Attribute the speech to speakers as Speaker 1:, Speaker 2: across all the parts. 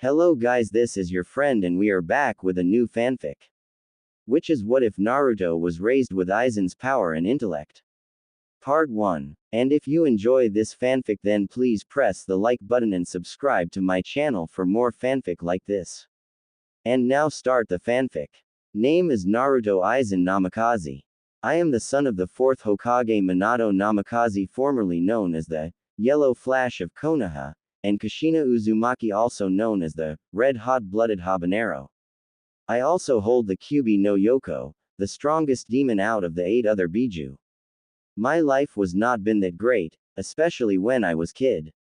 Speaker 1: Hello guys, this is your friend and we are back with a new fanfic. Which is What If Naruto Was Raised with Aizen's Power and Intellect? Part 1. And if you enjoy this fanfic then please press the like button and subscribe to my channel for more fanfic like this. And now start the fanfic. Name is Naruto Aizen Namikaze. I am the son of the 4th Hokage Minato Namikaze, formerly known as the Yellow Flash of Konoha, and Kushina Uzumaki, also known as the Red Hot-Blooded Habanero. I also hold the Kyubi no Yoko, the strongest demon out of the 8 other Biju. My life was not been that great, especially when I was kid.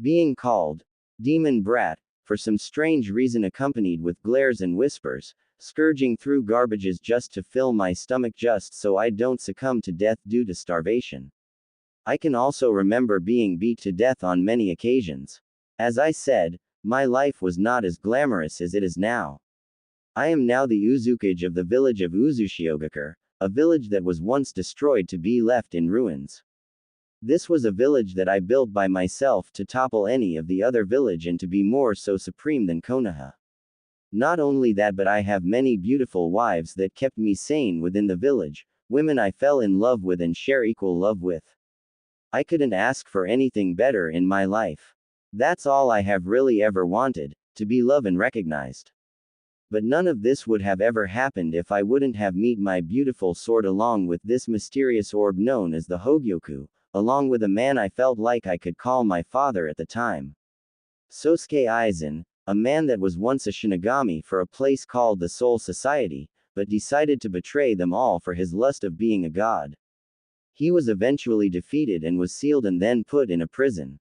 Speaker 1: Being called Demon Brat, for some strange reason accompanied with glares and whispers, scourging through garbages just to fill my stomach just so I don't succumb to death due to starvation. I can also remember being beat to death on many occasions. As I said, my life was not as glamorous as it is now. I am now the Uzukage of the village of Uzushiogakure, a village that was once destroyed to be left in ruins. This was a village that I built by myself to topple any of the other village and to be more so supreme than Konoha. Not only that, but I have many beautiful wives that kept me sane within the village, women I fell in love with and share equal love with. I couldn't ask for anything better in my life. That's all I have really ever wanted, to be loved and recognized. But none of this would have ever happened if I wouldn't have met my beautiful sword along with this mysterious orb known as the Hogyoku, along with a man I felt like I could call my father at the time. Sosuke Aizen, a man that was once a Shinigami for a place called the Soul Society, but decided to betray them all for his lust of being a god. He was eventually defeated and was sealed and then put in a prison.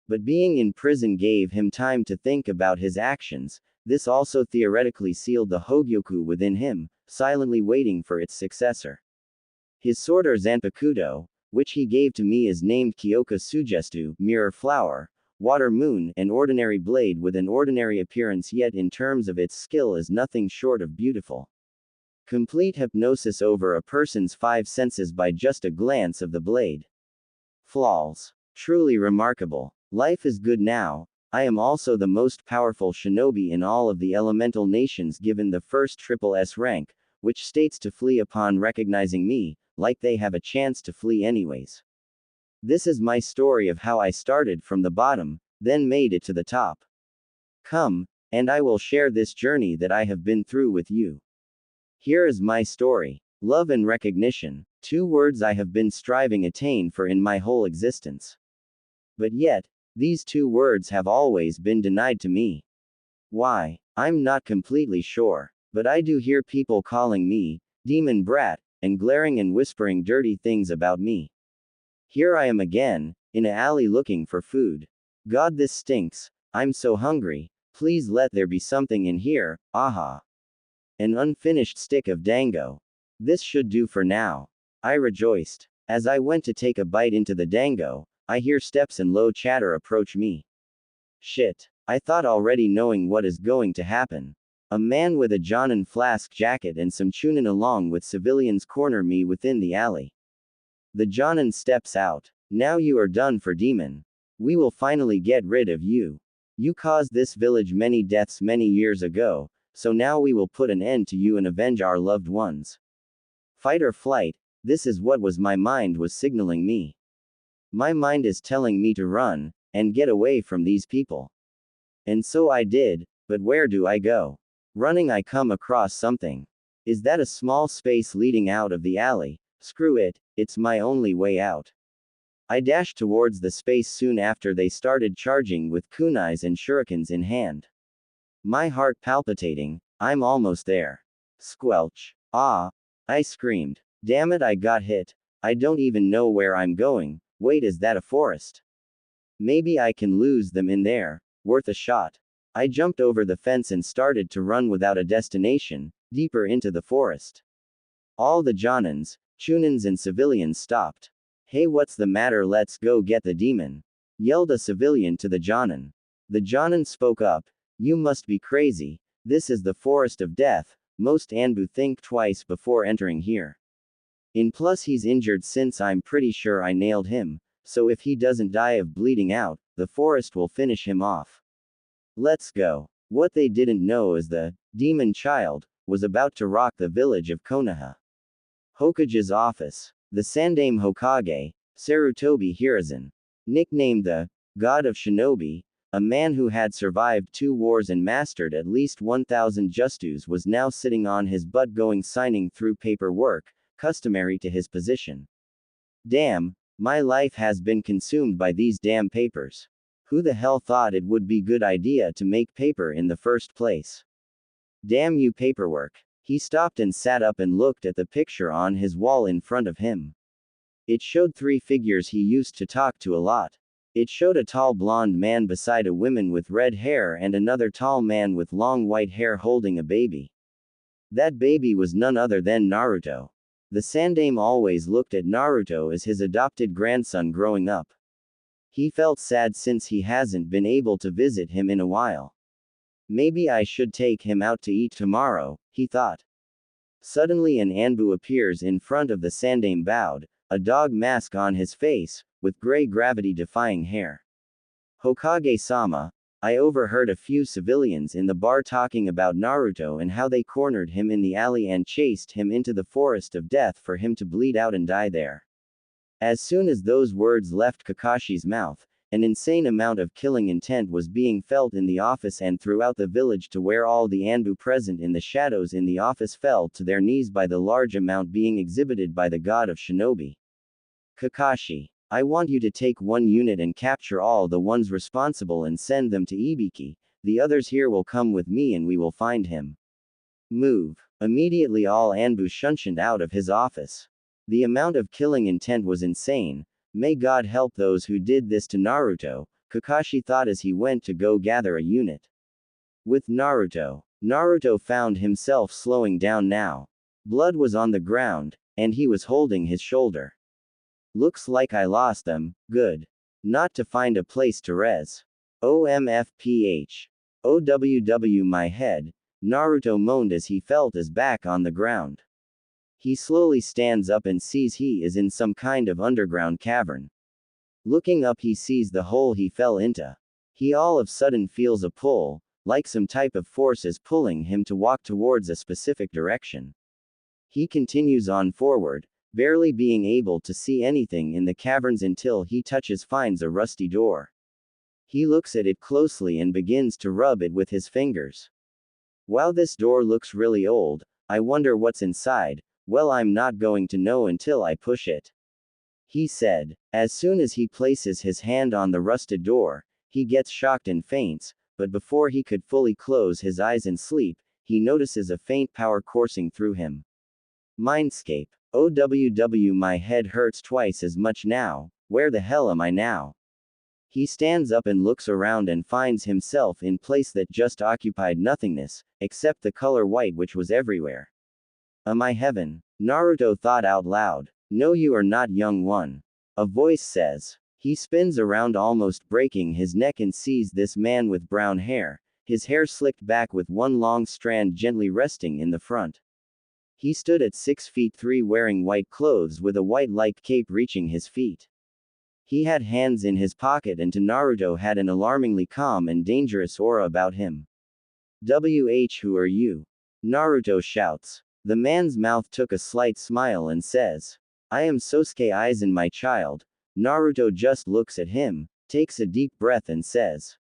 Speaker 1: But being in prison gave him time to think about his actions. This also theoretically sealed the Hogyoku within him, silently waiting for its successor. His sword or Zanpakuto, which he gave to me, is named Kyoka Sugestu, Mirror Flower, Water Moon, an ordinary blade with an ordinary appearance, yet in terms of its skill is nothing short of beautiful. Complete hypnosis over a person's 5 senses by just a glance of the blade. Flaws. Truly remarkable. Life is good now. I am also the most powerful shinobi in all of the elemental nations, given the first triple S rank, which states to flee upon recognizing me, like they have a chance to flee anyways. This is my story of how I started from the bottom, then made it to the top. Come, and I will share this journey that I have been through with you. Here is my story. Love and recognition, 2 words I have been striving attain for in my whole existence. But yet, these 2 words have always been denied to me. Why? I'm not completely sure, but I do hear people calling me Demon Brat, and glaring and whispering dirty things about me. Here I am again, in an alley looking for food. God, this stinks. I'm so hungry. Please let there be something in here. Aha. An unfinished stick of dango. This should do for now. I rejoiced. As I went to take a bite into the dango, I hear steps and low chatter approach me. Shit. I thought already knowing what is going to happen. A man with a Jonin flask jacket and some chunin along with civilians corner me within the alley. The Jonin steps out. Now you are done for, demon. We will finally get rid of you. You caused this village many deaths many years ago, so now we will put an end to you and avenge our loved ones. Fight or flight, this is what was my mind was signaling me. My mind is telling me to run, and get away from these people. And so I did, but where do I go? Running I come across something. Is that a small space leading out of the alley? Screw it, it's my only way out. I dashed towards the space soon after they started charging with kunais and shurikens in hand. My heart palpitating, I'm almost there. Squelch. Ah! I screamed. Damn it, I got hit. I don't even know where I'm going. Wait, is that a forest? Maybe I can lose them in there. Worth a shot. I jumped over the fence and started to run without a destination, deeper into the forest. All the Jonins, Chunins and civilians stopped. Hey, what's the matter? Let's go get the demon, yelled a civilian to the Jonin. The Jonin spoke up. You must be crazy. This is the forest of death. Most Anbu think twice before entering here. In plus he's injured since I'm pretty sure I nailed him, so if he doesn't die of bleeding out, the forest will finish him off. Let's go. What they didn't know is the demon child was about to rock the village of Konoha. Hokage's office. The Sandaime Hokage, Sarutobi Hiruzen, nicknamed the God of Shinobi, a man who had survived 2 wars and mastered at least 1,000 justus, was now sitting on his butt signing through paperwork, customary to his position. Damn, my life has been consumed by these damn papers. Who the hell thought it would be good idea to make paper in the first place? Damn you paperwork. He stopped and sat up and looked at the picture on his wall in front of him. It showed 3 figures he used to talk to a lot. It showed a tall blonde man beside a woman with red hair and another tall man with long white hair holding a baby. That baby was none other than Naruto. The Sandaime always looked at Naruto as his adopted grandson growing up. He felt sad since he hasn't been able to visit him in a while. Maybe I should take him out to eat tomorrow, he thought. Suddenly an Anbu appears in front of the Sandaime bowed, a dog mask on his face, with gray gravity-defying hair. Hokage-sama, I overheard a few civilians in the bar talking about Naruto and how they cornered him in the alley and chased him into the forest of death for him to bleed out and die there. As soon as those words left Kakashi's mouth, an insane amount of killing intent was being felt in the office and throughout the village, to where all the Anbu present in the shadows in the office fell to their knees by the large amount being exhibited by the god of Shinobi. Kakashi, I want you to take 1 unit and capture all the ones responsible and send them to Ibiki. The others here will come with me and we will find him. Move. Immediately all Anbu shunshined out of his office. The amount of killing intent was insane. May God help those who did this to Naruto, Kakashi thought as he went to go gather a unit. With Naruto found himself slowing down now. Blood was on the ground, and he was holding his shoulder. Looks like I lost them, good. Not to find a place to res. OMFPH. OWW my head, Naruto moaned as he felt his back on the ground. He slowly stands up and sees he is in some kind of underground cavern. Looking up he sees the hole he fell into. He all of a sudden feels a pull, like some type of force is pulling him to walk towards a specific direction. He continues on forward, barely being able to see anything in the caverns until he finds a rusty door. He looks at it closely and begins to rub it with his fingers. Wow, this door looks really old. I wonder what's inside. Well, I'm not going to know until I push it, he said. As soon as he places his hand on the rusted door, he gets shocked and faints, but before he could fully close his eyes in sleep, he notices a faint power coursing through him. Mindscape. OWW my head hurts twice as much now. Where the hell am I now? He stands up and looks around and finds himself in place that just occupied nothingness, except the color white which was everywhere. Am I heaven? Naruto thought out loud. No, you are not, young one. A voice says. He spins around, almost breaking his neck, and sees this man with brown hair, his hair slicked back with one long strand gently resting in the front. He stood at 6'3" wearing white clothes with a white-like cape reaching his feet. He had hands in his pocket, and to Naruto had an alarmingly calm and dangerous aura about him. Who are you? Naruto shouts. The man's mouth took a slight smile and says, I am Sosuke Aizen, my child. Naruto just looks at him, takes a deep breath and says,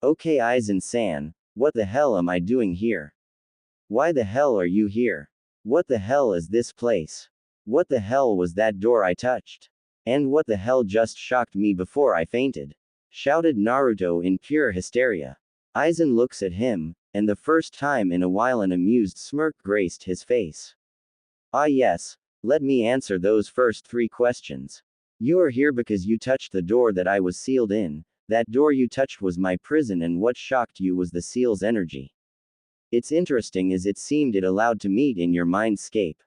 Speaker 1: Okay Aizen-san, what the hell am I doing here? Why the hell are you here? What the hell is this place? What the hell was that door I touched? And what the hell just shocked me before I fainted? Shouted Naruto in pure hysteria. Aizen looks at him, and the first time in a while an amused smirk graced his face. Ah yes, let me answer those first 3 questions. You are here because you touched the door that I was sealed in. That door you touched was my prison, and what shocked you was the seal's energy. It's interesting as it seemed it allowed to meet in your mindscape.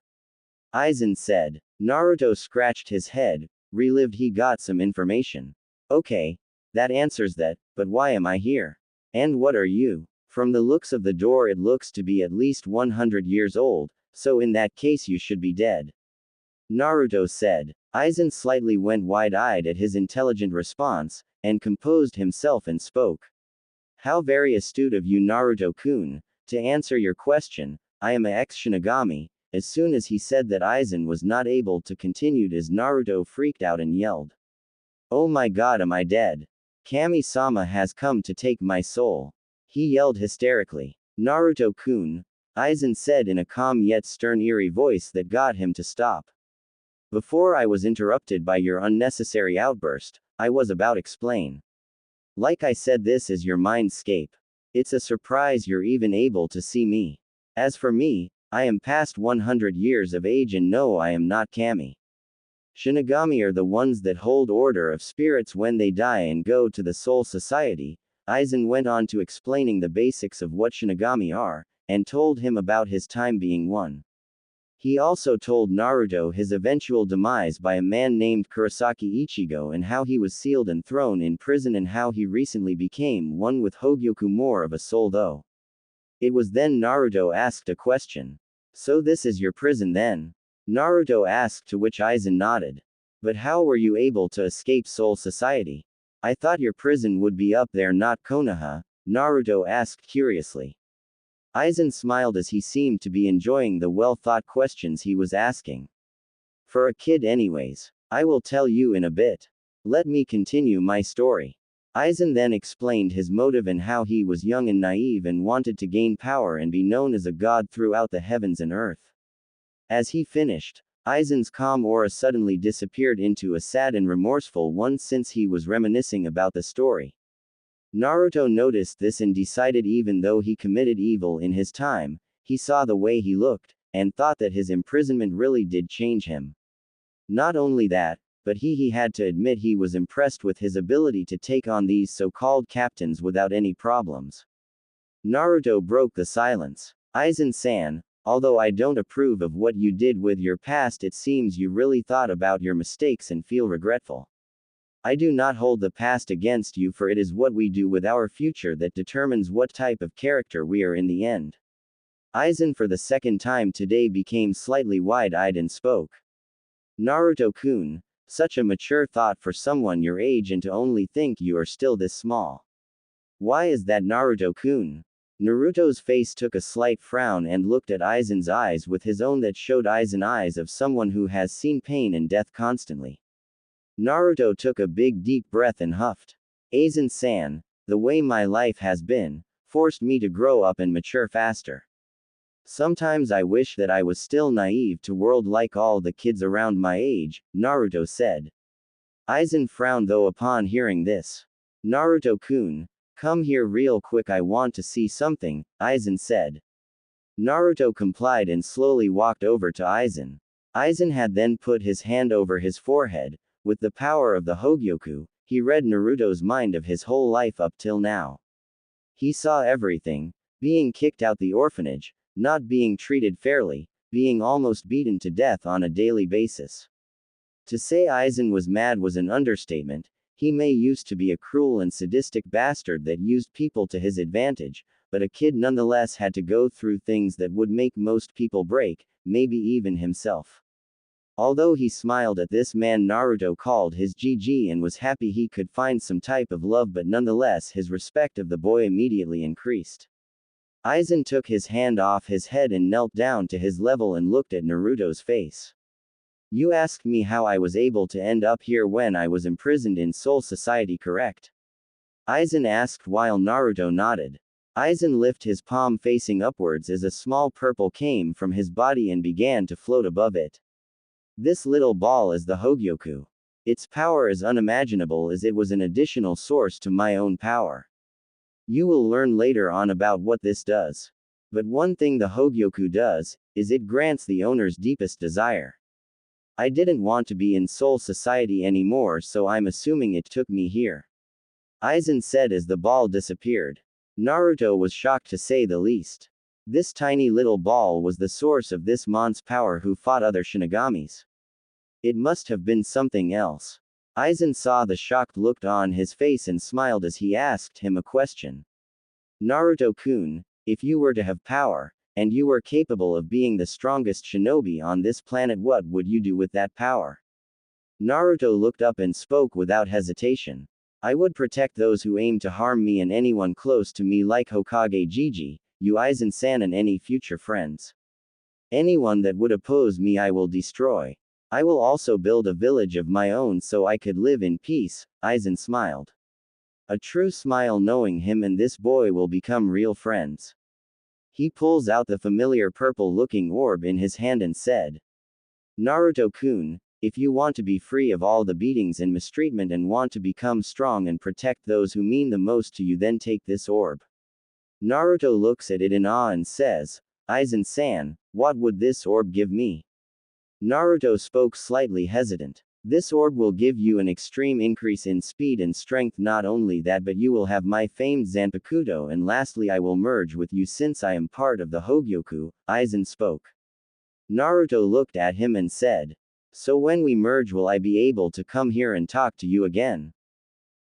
Speaker 1: Aizen said. Naruto scratched his head, relived he got some information. Okay, that answers that, but why am I here? And what are you? From the looks of the door it looks to be at least 100 years old, so in that case you should be dead. Naruto said. Aizen slightly went wide-eyed at his intelligent response, and composed himself and spoke. How very astute of you, Naruto-kun. To answer your question, I am a ex-Shinigami. As soon as he said that, Aizen was not able to continue as Naruto freaked out and yelled. Oh my god, am I dead? Kami-sama has come to take my soul. He yelled hysterically. Naruto-kun, Aizen said in a calm yet stern eerie voice that got him to stop. Before I was interrupted by your unnecessary outburst, I was about to explain. Like I said, this is your mindscape. It's a surprise you're even able to see me. As for me, I am past 100 years of age and no, I am not Kami. Shinigami are the ones that hold order of spirits when they die and go to the Soul Society. Aizen went on to explaining the basics of what Shinigami are, and told him about his time being one. He also told Naruto his eventual demise by a man named Kurosaki Ichigo and how he was sealed and thrown in prison and how he recently became one with Hogyoku, more of a soul though. It was then Naruto asked a question. So this is your prison then? Naruto asked, to which Aizen nodded. But how were you able to escape Soul Society? I thought your prison would be up there, not Konoha, Naruto asked curiously. Aizen smiled as he seemed to be enjoying the well-thought questions he was asking. For a kid anyways. I will tell you in a bit. Let me continue my story. Aizen then explained his motive and how he was young and naive and wanted to gain power and be known as a god throughout the heavens and earth. As he finished, Aizen's calm aura suddenly disappeared into a sad and remorseful one since he was reminiscing about the story. Naruto noticed this and decided even though he committed evil in his time, he saw the way he looked, and thought that his imprisonment really did change him. Not only that, but he had to admit he was impressed with his ability to take on these so-called captains without any problems. Naruto broke the silence. Aizen-san, although I don't approve of what you did with your past, it seems you really thought about your mistakes and feel regretful. I do not hold the past against you, for it is what we do with our future that determines what type of character we are in the end. Aizen for the second time today became slightly wide-eyed and spoke. Naruto-kun, such a mature thought for someone your age, and to only think you are still this small. Why is that, Naruto-kun? Naruto's face took a slight frown and looked at Aizen's eyes with his own that showed Aizen eyes of someone who has seen pain and death constantly. Naruto took a big deep breath and huffed. Aizen-san, the way my life has been, forced me to grow up and mature faster. Sometimes I wish that I was still naive to world like all the kids around my age, Naruto said. Aizen frowned though upon hearing this. Naruto-kun, come here real quick, I want to see something, Aizen said. Naruto complied and slowly walked over to Aizen. Aizen had then put his hand over his forehead. With the power of the Hogyoku, he read Naruto's mind of his whole life up till now. He saw everything: being kicked out the orphanage, not being treated fairly, being almost beaten to death on a daily basis. To say Aizen was mad was an understatement. He may used to be a cruel and sadistic bastard that used people to his advantage, but a kid nonetheless had to go through things that would make most people break, maybe even himself. Although he smiled at this man Naruto called his GG and was happy he could find some type of love, but nonetheless his respect of the boy immediately increased. Aizen took his hand off his head and knelt down to his level and looked at Naruto's face. You asked me how I was able to end up here when I was imprisoned in Soul Society, correct? Aizen asked while Naruto nodded. Aizen lifted his palm facing upwards as a small purple came from his body and began to float above it. This little ball is the Hogyoku. Its power is unimaginable as it was an additional source to my own power. You will learn later on about what this does. But one thing the Hogyoku does, is it grants the owner's deepest desire. I didn't want to be in Soul Society anymore, so I'm assuming it took me here. Aizen said as the ball disappeared. Naruto was shocked to say the least. This tiny little ball was the source of this mon's power who fought other Shinigamis. It must have been something else. Aizen saw the shocked look on his face and smiled as he asked him a question. Naruto-kun, if you were to have power, and you were capable of being the strongest shinobi on this planet, what would you do with that power? Naruto looked up and spoke without hesitation. I would protect those who aim to harm me and anyone close to me like Hokage Gigi, you Aizen-san and any future friends. Anyone that would oppose me I will destroy. I will also build a village of my own so I could live in peace, Aizen smiled. A true smile knowing him and this boy will become real friends. He pulls out the familiar purple-looking orb in his hand and said, Naruto-kun, if you want to be free of all the beatings and mistreatment and want to become strong and protect those who mean the most to you then take this orb. Naruto looks at it in awe and says, Aizen-san, what would this orb give me? Naruto spoke slightly hesitant. This orb will give you an extreme increase in speed and strength, not only that but you will have my famed Zanpakuto and lastly I will merge with you since I am part of the Hogyoku, Aizen spoke. Naruto looked at him and said, so when we merge will I be able to come here and talk to you again?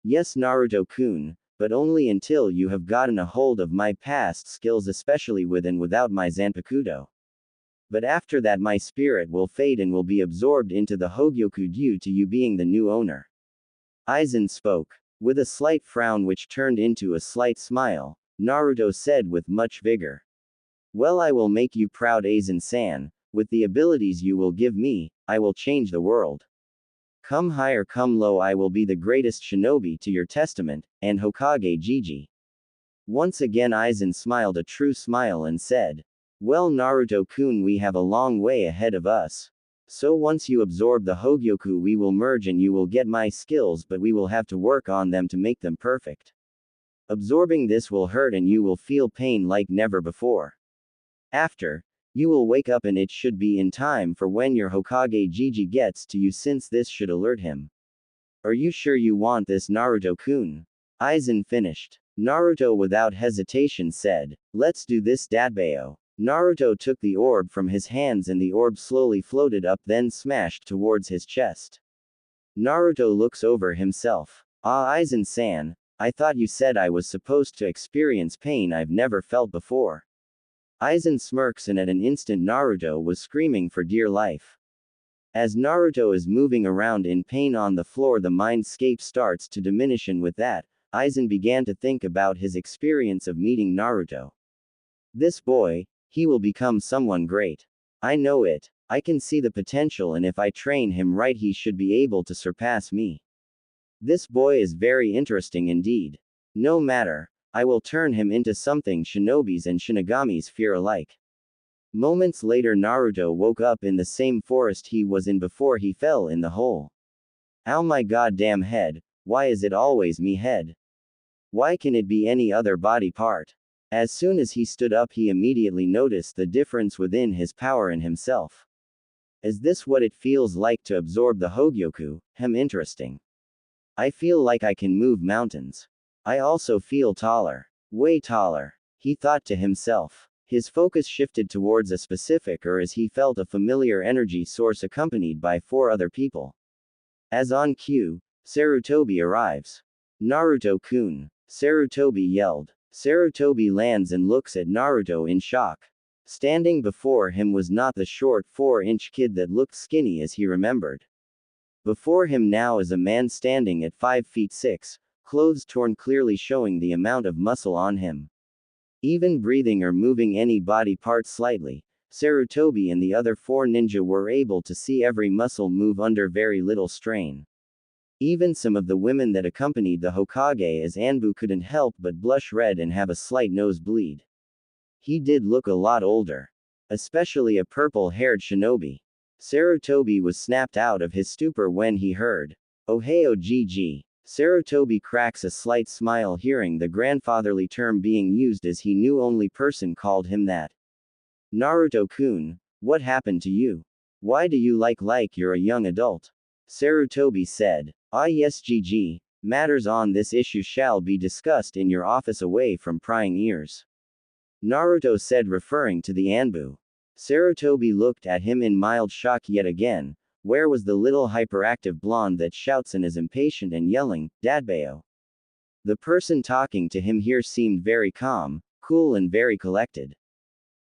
Speaker 1: Yes Naruto-kun, but only until you have gotten a hold of my past skills especially with and without my Zanpakuto. But after that my spirit will fade and will be absorbed into the Hogyoku due to you being the new owner. Aizen spoke. With a slight frown which turned into a slight smile, Naruto said with much vigor. Well I will make you proud Aizen-san, with the abilities you will give me, I will change the world. Come high or come low I will be the greatest shinobi to your testament, and Hokage Gigi. Once again Aizen smiled a true smile and said, well Naruto-kun we have a long way ahead of us. So once you absorb the Hogyoku we will merge and you will get my skills but we will have to work on them to make them perfect. Absorbing this will hurt and you will feel pain like never before. After, you will wake up and it should be in time for when your Hokage Gigi gets to you since this should alert him. Are you sure you want this Naruto-kun? Aizen finished. Naruto without hesitation said, let's do this Datbao. Naruto took the orb from his hands and the orb slowly floated up then smashed towards his chest. Naruto looks over himself. Ah Aizen-san, I thought you said I was supposed to experience pain I've never felt before. Aizen smirks and at an instant Naruto was screaming for dear life. As Naruto is moving around in pain on the floor the mindscape starts to diminish and with that, Aizen began to think about his experience of meeting Naruto. This boy, he will become someone great. I know it. I can see the potential and if I train him right he should be able to surpass me. This boy is very interesting indeed. No matter, I will turn him into something shinobis and shinigamis fear alike. Moments later Naruto woke up in the same forest he was in before he fell in the hole. Ow my goddamn head, why is it always me head? Why can it be any other body part? As soon as he stood up he immediately noticed the difference within his power and himself. Is this what it feels like to absorb the Hogyoku? Interesting. I feel like I can move mountains. I also feel taller. Way taller. He thought to himself. His focus shifted towards a specific or as he felt a familiar energy source accompanied by 4 other people. As on cue, Sarutobi arrives. Naruto-kun. Sarutobi yelled. Sarutobi lands and looks at Naruto in shock. Standing before him was not the short 4-inch kid that looked skinny as he remembered. Before him now is a man standing at 5 feet 6, clothes torn clearly showing the amount of muscle on him. Even breathing or moving any body part slightly, Sarutobi and the other 4 ninja were able to see every muscle move under very little strain. Even some of the women that accompanied the Hokage as Anbu couldn't help but blush red and have a slight nosebleed. He did look a lot older. Especially a purple-haired shinobi. Sarutobi was snapped out of his stupor when he heard, Ohio GG. Sarutobi cracks a slight smile hearing the grandfatherly term being used as he knew only person called him that. Naruto-kun, what happened to you? Why do you like you're a young adult? Sarutobi said. Ah yes GG, matters on this issue shall be discussed in your office away from prying ears. Naruto said referring to the Anbu. Sarutobi looked at him in mild shock yet again. Where was the little hyperactive blonde that shouts and is impatient and yelling, Dadbao? The person talking to him here seemed very calm, cool and very collected.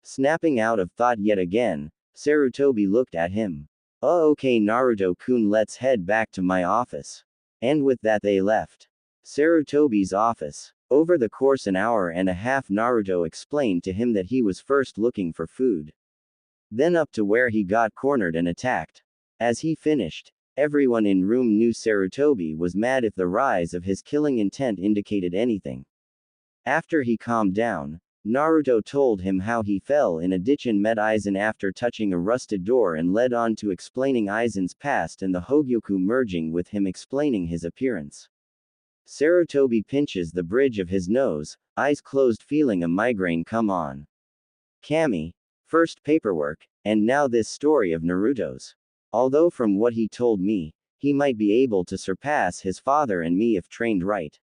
Speaker 1: Snapping out of thought yet again, Sarutobi looked at him. Oh okay Naruto-kun let's head back to my office. And with that they left. Sarutobi's office. Over the course an hour and a half Naruto explained to him that he was first looking for food. Then up to where he got cornered and attacked. As he finished, everyone in room knew Sarutobi was mad if the rise of his killing intent indicated anything. After he calmed down, Naruto told him how he fell in a ditch and met Aizen after touching a rusted door and led on to explaining Aizen's past and the Hogyoku merging with him explaining his appearance. Sarutobi pinches the bridge of his nose, eyes closed feeling a migraine come on. Kami, first paperwork, and now this story of Naruto's. Although from what he told me, he might be able to surpass his father and me if trained right.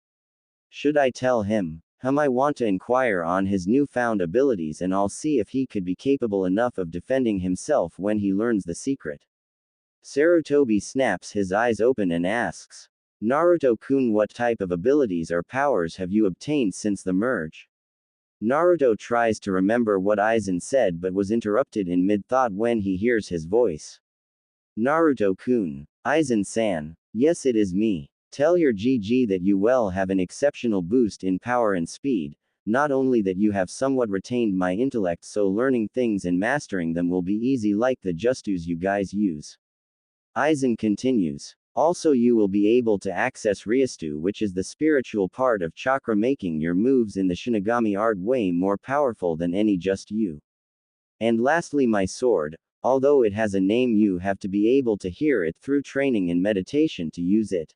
Speaker 1: Should I tell him? I want to inquire on his newfound abilities and I'll see if he could be capable enough of defending himself when he learns the secret. Sarutobi snaps his eyes open and asks, Naruto-kun, what type of abilities or powers have you obtained since the merge? Naruto tries to remember what Aizen said but was interrupted in mid-thought when he hears his voice. Naruto-kun. Aizen-san. Yes, it is me. Tell your GG that you will have an exceptional boost in power and speed, not only that you have somewhat retained my intellect so learning things and mastering them will be easy like the justus you guys use. Aizen continues. Also you will be able to access Ryastu, which is the spiritual part of chakra, making your moves in the Shinigami art way more powerful than any just you. And lastly my sword, although it has a name you have to be able to hear it through training and meditation to use it.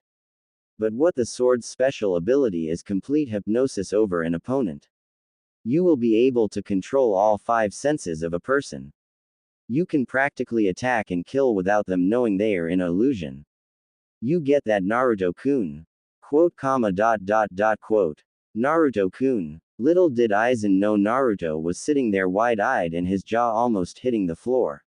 Speaker 1: But what the sword's special ability is complete hypnosis over an opponent. You will be able to control all 5 senses of a person. You can practically attack and kill without them knowing they are in illusion. You get that, Naruto-kun? Quote, quote. Naruto-kun. Little did Aizen know Naruto was sitting there wide-eyed and his jaw almost hitting the floor.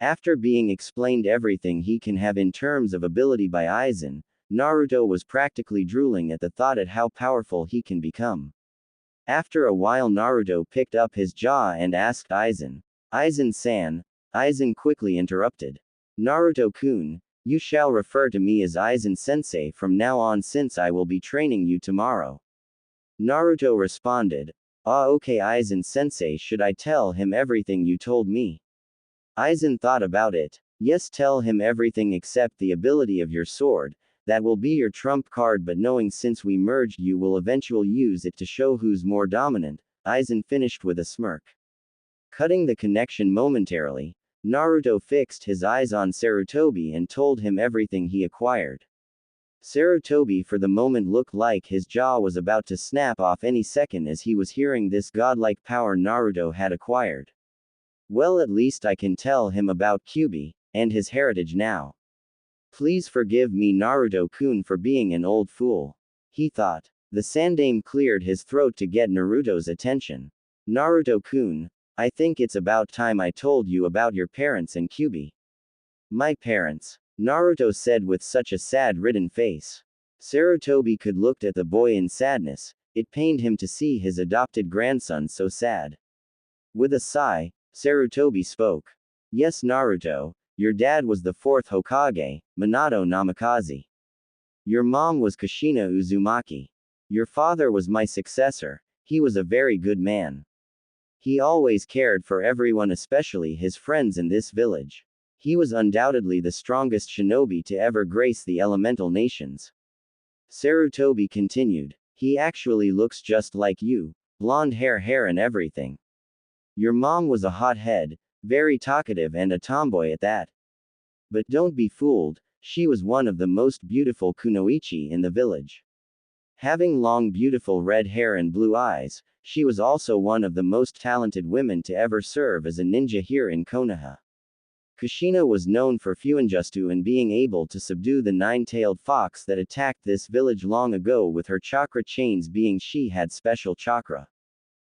Speaker 1: After being explained everything he can have in terms of ability by Aizen, Naruto was practically drooling at the thought at how powerful he can become. After a while Naruto picked up his jaw and asked Aizen. Aizen-san. Aizen quickly interrupted. Naruto-kun, you shall refer to me as Aizen-sensei from now on since I will be training you tomorrow. Naruto responded. Ah, okay Aizen-sensei, should I tell him everything you told me? Aizen thought about it. Yes, tell him everything except the ability of your sword. That will be your trump card, but knowing since we merged you will eventually use it to show who's more dominant, Aizen finished with a smirk. Cutting the connection momentarily, Naruto fixed his eyes on Sarutobi and told him everything he acquired. Sarutobi for the moment looked like his jaw was about to snap off any second as he was hearing this godlike power Naruto had acquired. Well, at least I can tell him about Kyuubi, and his heritage now. Please forgive me Naruto-kun for being an old fool. He thought. The Sandaime cleared his throat to get Naruto's attention. Naruto-kun, I think it's about time I told you about your parents and Kyuubi. My parents? Naruto said with such a sad-ridden face. Sarutobi could looked at the boy in sadness. It pained him to see his adopted grandson so sad. With a sigh, Sarutobi spoke. Yes Naruto, your dad was the 4th Hokage, Minato Namikaze. Your mom was Kushina Uzumaki. Your father was my successor. He was a very good man. He always cared for everyone, especially his friends in this village. He was undoubtedly the strongest shinobi to ever grace the elemental nations. Sarutobi continued. He actually looks just like you, blonde hair and everything. Your mom was a hothead, very talkative and a tomboy at that. But don't be fooled, she was one of the most beautiful kunoichi in the village. Having long beautiful red hair and blue eyes, she was also one of the most talented women to ever serve as a ninja here in Konoha. Kushina was known for fuinjutsu and being able to subdue the 9-tailed fox that attacked this village long ago with her chakra chains, being she had special chakra.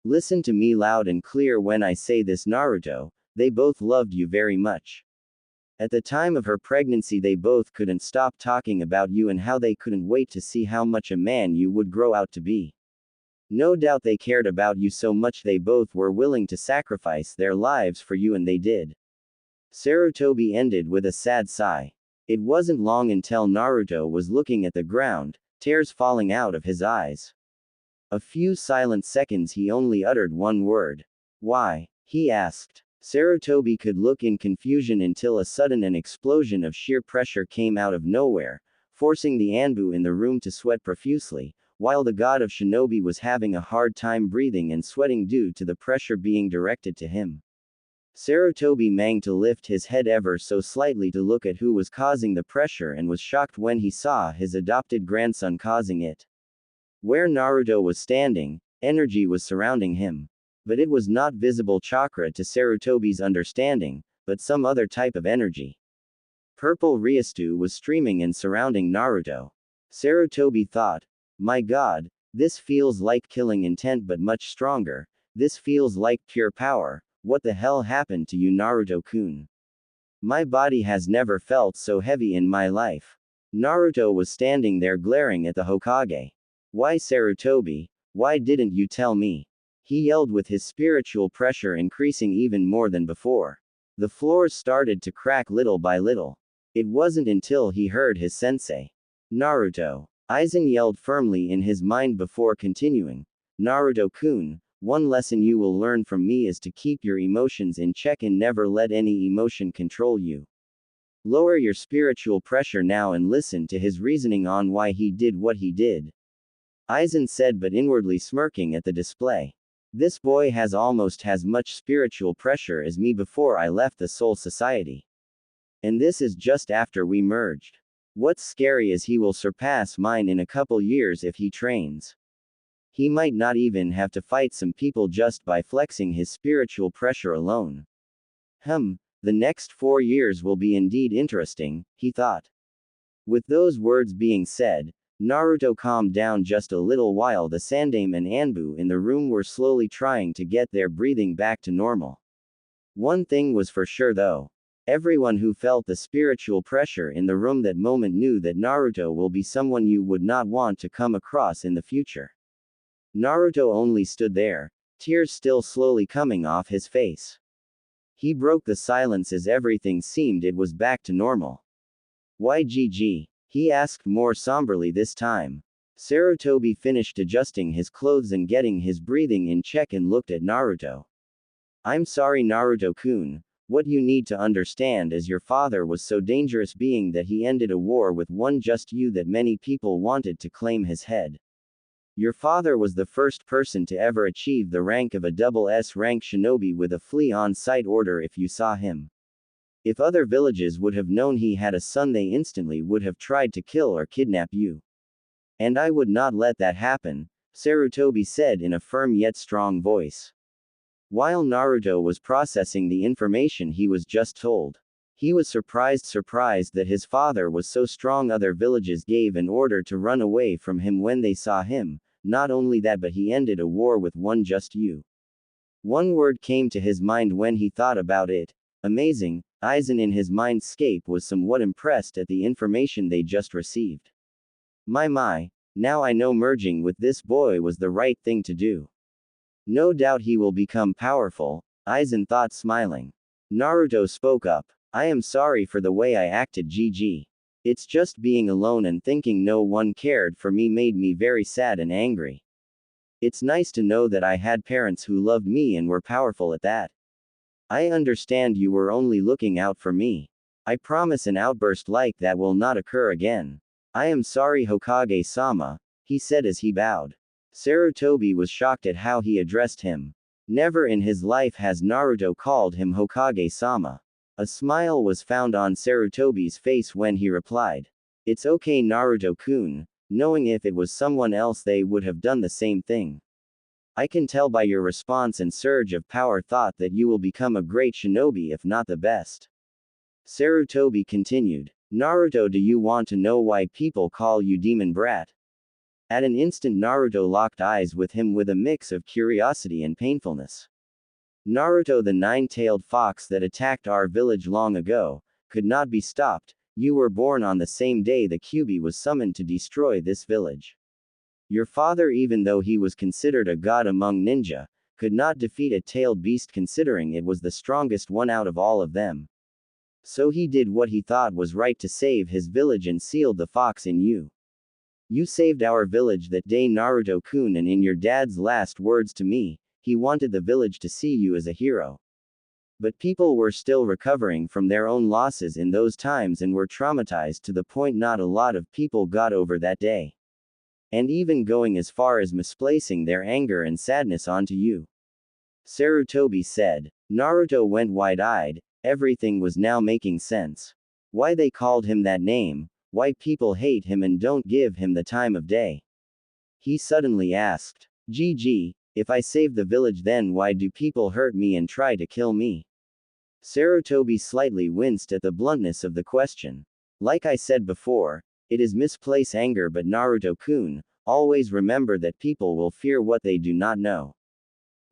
Speaker 1: Listen to me loud and clear when I say this Naruto, they both loved you very much. At the time of her pregnancy they both couldn't stop talking about you and how they couldn't wait to see how much a man you would grow out to be. No doubt they cared about you so much they both were willing to sacrifice their lives for you, and they did. Sarutobi ended with a sad sigh. It wasn't long until Naruto was looking at the ground, tears falling out of his eyes. A few silent seconds he only uttered one word. Why? He asked. Sarutobi could look in confusion until a sudden an explosion of sheer pressure came out of nowhere, forcing the Anbu in the room to sweat profusely, while the god of shinobi was having a hard time breathing and sweating due to the pressure being directed to him. Sarutobi managed to lift his head ever so slightly to look at who was causing the pressure and was shocked when he saw his adopted grandson causing it. Where Naruto was standing, energy was surrounding him. But it was not visible chakra to Sarutobi's understanding, but some other type of energy. Purple Ryastu was streaming and surrounding Naruto. Sarutobi thought, my god, this feels like killing intent but much stronger, this feels like pure power, what the hell happened to you Naruto-kun? My body has never felt so heavy in my life. Naruto was standing there glaring at the Hokage. Why Sarutobi, why didn't you tell me? He yelled with his spiritual pressure increasing even more than before. The floors started to crack little by little. It wasn't until he heard his sensei. Naruto. Aizen yelled firmly in his mind before continuing. Naruto-kun, one lesson you will learn from me is to keep your emotions in check and never let any emotion control you. Lower your spiritual pressure now and listen to his reasoning on why he did what he did. Aizen said but inwardly smirking at the display. This boy has almost as much spiritual pressure as me before I left the Soul Society. And this is just after we merged. What's scary is he will surpass mine in a couple years if he trains. He might not even have to fight some people just by flexing his spiritual pressure alone. The next 4 years will be indeed interesting, he thought. With those words being said, Naruto calmed down just a little while the Sandaime and Anbu in the room were slowly trying to get their breathing back to normal. One thing was for sure though. Everyone who felt the spiritual pressure in the room that moment knew that Naruto will be someone you would not want to come across in the future. Naruto only stood there, tears still slowly coming off his face. He broke the silence as everything seemed it was back to normal. Why GG? He asked more somberly this time. Sarutobi finished adjusting his clothes and getting his breathing in check and looked at Naruto. I'm sorry Naruto-kun, what you need to understand is your father was so dangerous being that he ended a war with one just you that many people wanted to claim his head. Your father was the first person to ever achieve the rank of a double S rank shinobi with a flee on sight order if you saw him. If other villages would have known he had a son they instantly would have tried to kill or kidnap you. And I would not let that happen, Sarutobi said in a firm yet strong voice. While Naruto was processing the information he was just told, he was surprised that his father was so strong other villages gave an order to run away from him when they saw him, not only that but he ended a war with one just you. One word came to his mind when he thought about it, amazing. Aizen in his mindscape was somewhat impressed at the information they just received. My, now I know merging with this boy was the right thing to do. No doubt he will become powerful, Aizen thought smiling. Naruto spoke up. I am sorry for the way I acted GG. It's just being alone and thinking no one cared for me made me very sad and angry. It's nice to know that I had parents who loved me and were powerful at that. I understand you were only looking out for me. I promise an outburst like that will not occur again. I am sorry Hokage-sama, he said as he bowed. Sarutobi was shocked at how he addressed him. Never in his life has Naruto called him Hokage-sama. A smile was found on Sarutobi's face when he replied. It's okay Naruto-kun, knowing if it was someone else they would have done the same thing. I can tell by your response and surge of power thought that you will become a great shinobi if not the best. Sarutobi continued. Naruto, do you want to know why people call you demon brat? At an instant Naruto locked eyes with him with a mix of curiosity and painfulness. Naruto, the nine-tailed fox that attacked our village long ago, could not be stopped. You were born on the same day the Kyuubi was summoned to destroy this village. Your father, even though he was considered a god among ninja, could not defeat a tailed beast considering it was the strongest one out of all of them. So he did what he thought was right to save his village and sealed the fox in you. You saved our village that day, Naruto-kun, and in your dad's last words to me, he wanted the village to see you as a hero. But people were still recovering from their own losses in those times and were traumatized to the point not a lot of people got over that day. And even going as far as misplacing their anger and sadness onto you. Sarutobi said. Naruto went wide-eyed, everything was now making sense. Why they called him that name, why people hate him and don't give him the time of day. He suddenly asked. GG, if I save the village, then why do people hurt me and try to kill me? Sarutobi slightly winced at the bluntness of the question. Like I said before, it is misplaced anger, but Naruto-kun, always remember that people will fear what they do not know.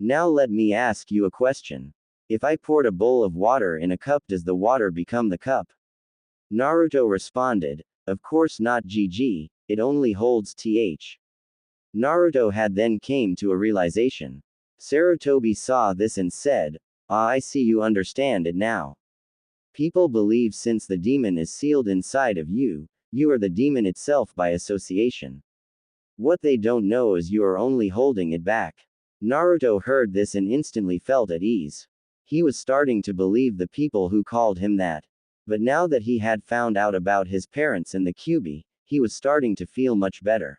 Speaker 1: Now let me ask you a question. If I poured a bowl of water in a cup, does the water become the cup? Naruto responded, of course not, GG, it only holds th. Naruto had then came to a realization. Sarutobi saw this and said, ah, I see, you understand it now. People believe since the demon is sealed inside of you, you are the demon itself by association. What they don't know is you are only holding it back. Naruto heard this and instantly felt at ease. He was starting to believe the people who called him that. But now that he had found out about his parents and the Kyuubi, he was starting to feel much better.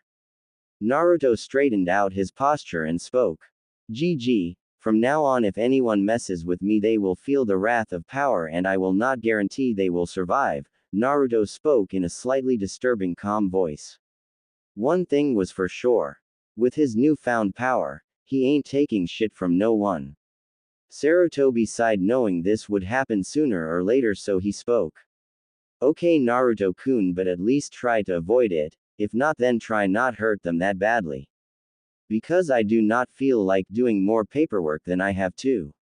Speaker 1: Naruto straightened out his posture and spoke. GG, from now on if anyone messes with me they will feel the wrath of power and I will not guarantee they will survive, Naruto spoke in a slightly disturbing calm voice. One thing was for sure. With his newfound power, he ain't taking shit from no one. Sarutobi sighed knowing this would happen sooner or later, so he spoke. Okay Naruto-kun, but at least try to avoid it, if not then try not hurt them that badly. Because I do not feel like doing more paperwork than I have to.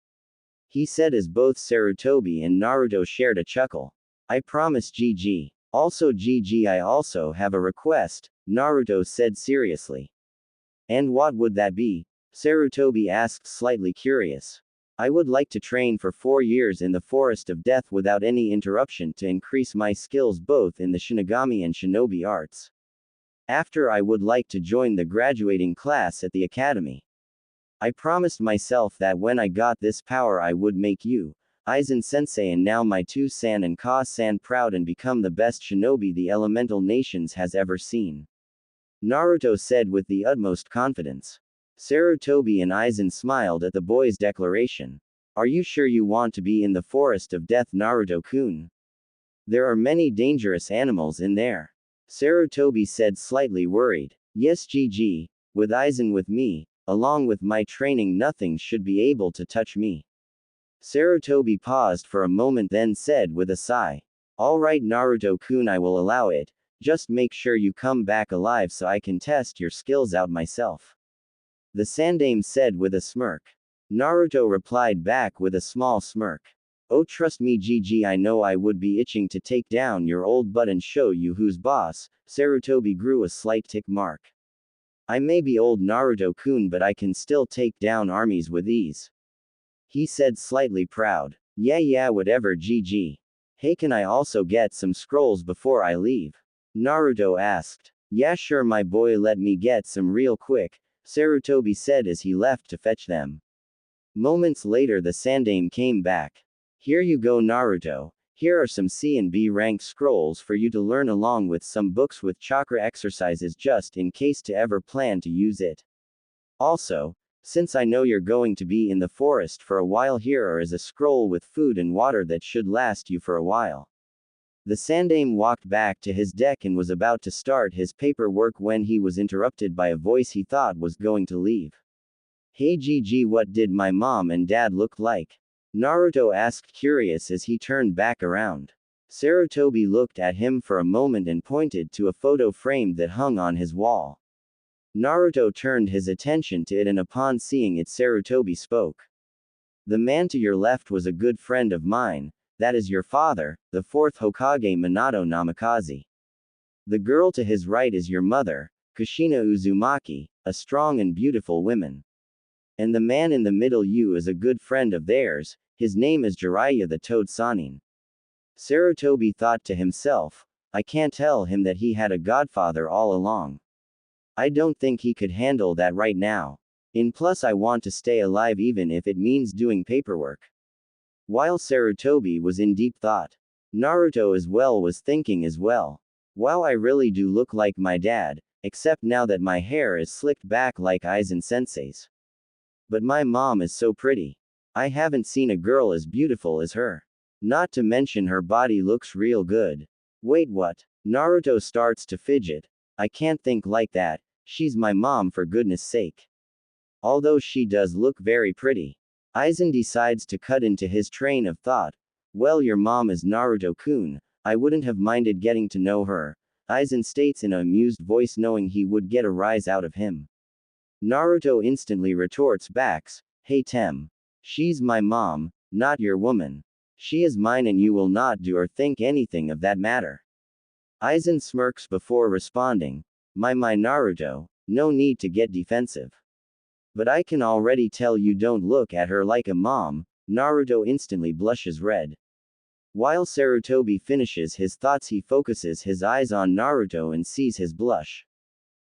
Speaker 1: He said as both Sarutobi and Naruto shared a chuckle. I promise GG. Also GG, I also have a request, Naruto said seriously. And what would that be? Sarutobi asked, slightly curious. I would like to train for 4 years in the Forest of Death without any interruption to increase my skills both in the Shinigami and Shinobi arts. After I would like to join the graduating class at the academy. I promised myself that when I got this power I would make you, Aizen sensei and now my 2-san and Ka-san proud and become the best shinobi the elemental nations has ever seen. Naruto said with the utmost confidence. Sarutobi and Aizen smiled at the boy's declaration. Are you sure you want to be in the Forest of Death, Naruto-kun? There are many dangerous animals in there. Sarutobi said, slightly worried. Yes GG, with Aizen with me, along with my training nothing should be able to touch me. Sarutobi paused for a moment then said with a sigh. Alright Naruto-kun, I will allow it, just make sure you come back alive so I can test your skills out myself. The Sandaime said with a smirk. Naruto replied back with a small smirk. Oh trust me GG, I know I would be itching to take down your old butt and show you who's boss. Sarutobi grew a slight tick mark. I may be old Naruto-kun but I can still take down armies with ease. He said slightly proud. Yeah whatever GG. Hey can I also get some scrolls before I leave? Naruto asked. Yeah sure my boy, let me get some real quick, Sarutobi said as he left to fetch them. Moments later the Sandaime came back. Here you go Naruto, here are some C and B rank scrolls for you to learn along with some books with chakra exercises just in case to ever plan to use it. Also, since I know you're going to be in the forest for a while, here is a scroll with food and water that should last you for a while. The Sandaime walked back to his deck and was about to start his paperwork when he was interrupted by a voice he thought was going to leave. Hey GG, what did my mom and dad look like? Naruto asked curious as he turned back around. Sarutobi looked at him for a moment and pointed to a photo frame that hung on his wall. Naruto turned his attention to it and upon seeing it Sarutobi spoke. The man to your left was a good friend of mine, that is your father, the 4th Hokage Minato Namikaze. The girl to his right is your mother, Kushina Uzumaki, a strong and beautiful woman. And the man in the middle you is a good friend of theirs, his name is Jiraiya the Toad Sannin. Sarutobi thought to himself, I can't tell him that he had a godfather all along. I don't think he could handle that right now. Plus I want to stay alive even if it means doing paperwork. While Sarutobi was in deep thought, Naruto as well was thinking as well. Wow, I really do look like my dad, except now that my hair is slicked back like Aizen sensei's. But my mom is so pretty. I haven't seen a girl as beautiful as her. Not to mention her body looks real good. Wait, what? Naruto starts to fidget. I can't think like that, she's my mom for goodness sake. Although she does look very pretty. Aizen decides to cut into his train of thought. Well, your mom is Naruto-kun. I wouldn't have minded getting to know her, Aizen states in an amused voice, knowing he would get a rise out of him. Naruto instantly retorts back, hey Tem. She's my mom, not your woman. She is mine and you will not do or think anything of that matter. Aizen smirks before responding. My Naruto, no need to get defensive. But I can already tell you don't look at her like a mom. Naruto instantly blushes red. While Sarutobi finishes his thoughts, he focuses his eyes on Naruto and sees his blush.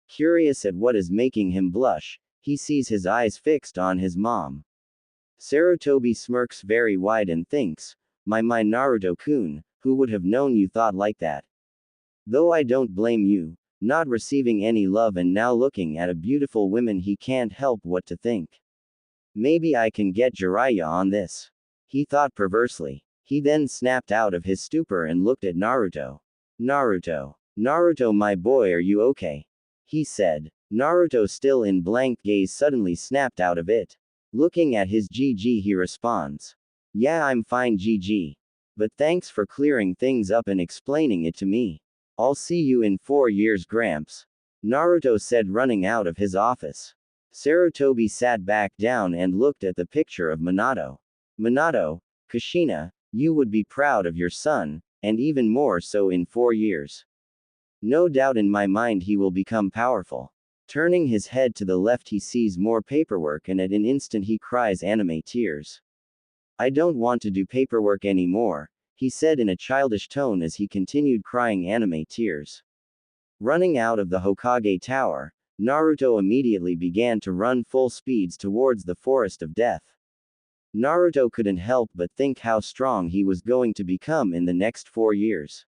Speaker 1: Curious at what is making him blush, he sees his eyes fixed on his mom. Sarutobi smirks very wide and thinks, my Naruto-kun, who would have known you thought like that? Though I don't blame you, not receiving any love and now looking at a beautiful woman, he can't help what to think. Maybe I can get Jiraiya on this. He thought perversely. He then snapped out of his stupor and looked at Naruto. Naruto my boy, are you okay? He said. Naruto, still in blank gaze, suddenly snapped out of it. Looking at his GG, he responds. Yeah, I'm fine GG. But thanks for clearing things up and explaining it to me. I'll see you in 4 years, Gramps. Naruto said, running out of his office. Sarutobi sat back down and looked at the picture of Minato. Minato, Kushina, you would be proud of your son, and even more so in 4 years. No doubt in my mind he will become powerful. Turning his head to the left, he sees more paperwork and at an instant he cries anime tears. I don't want to do paperwork anymore, he said in a childish tone as he continued crying anime tears. Running out of the Hokage Tower, Naruto immediately began to run full speeds towards the Forest of Death. Naruto couldn't help but think how strong he was going to become in the next 4 years.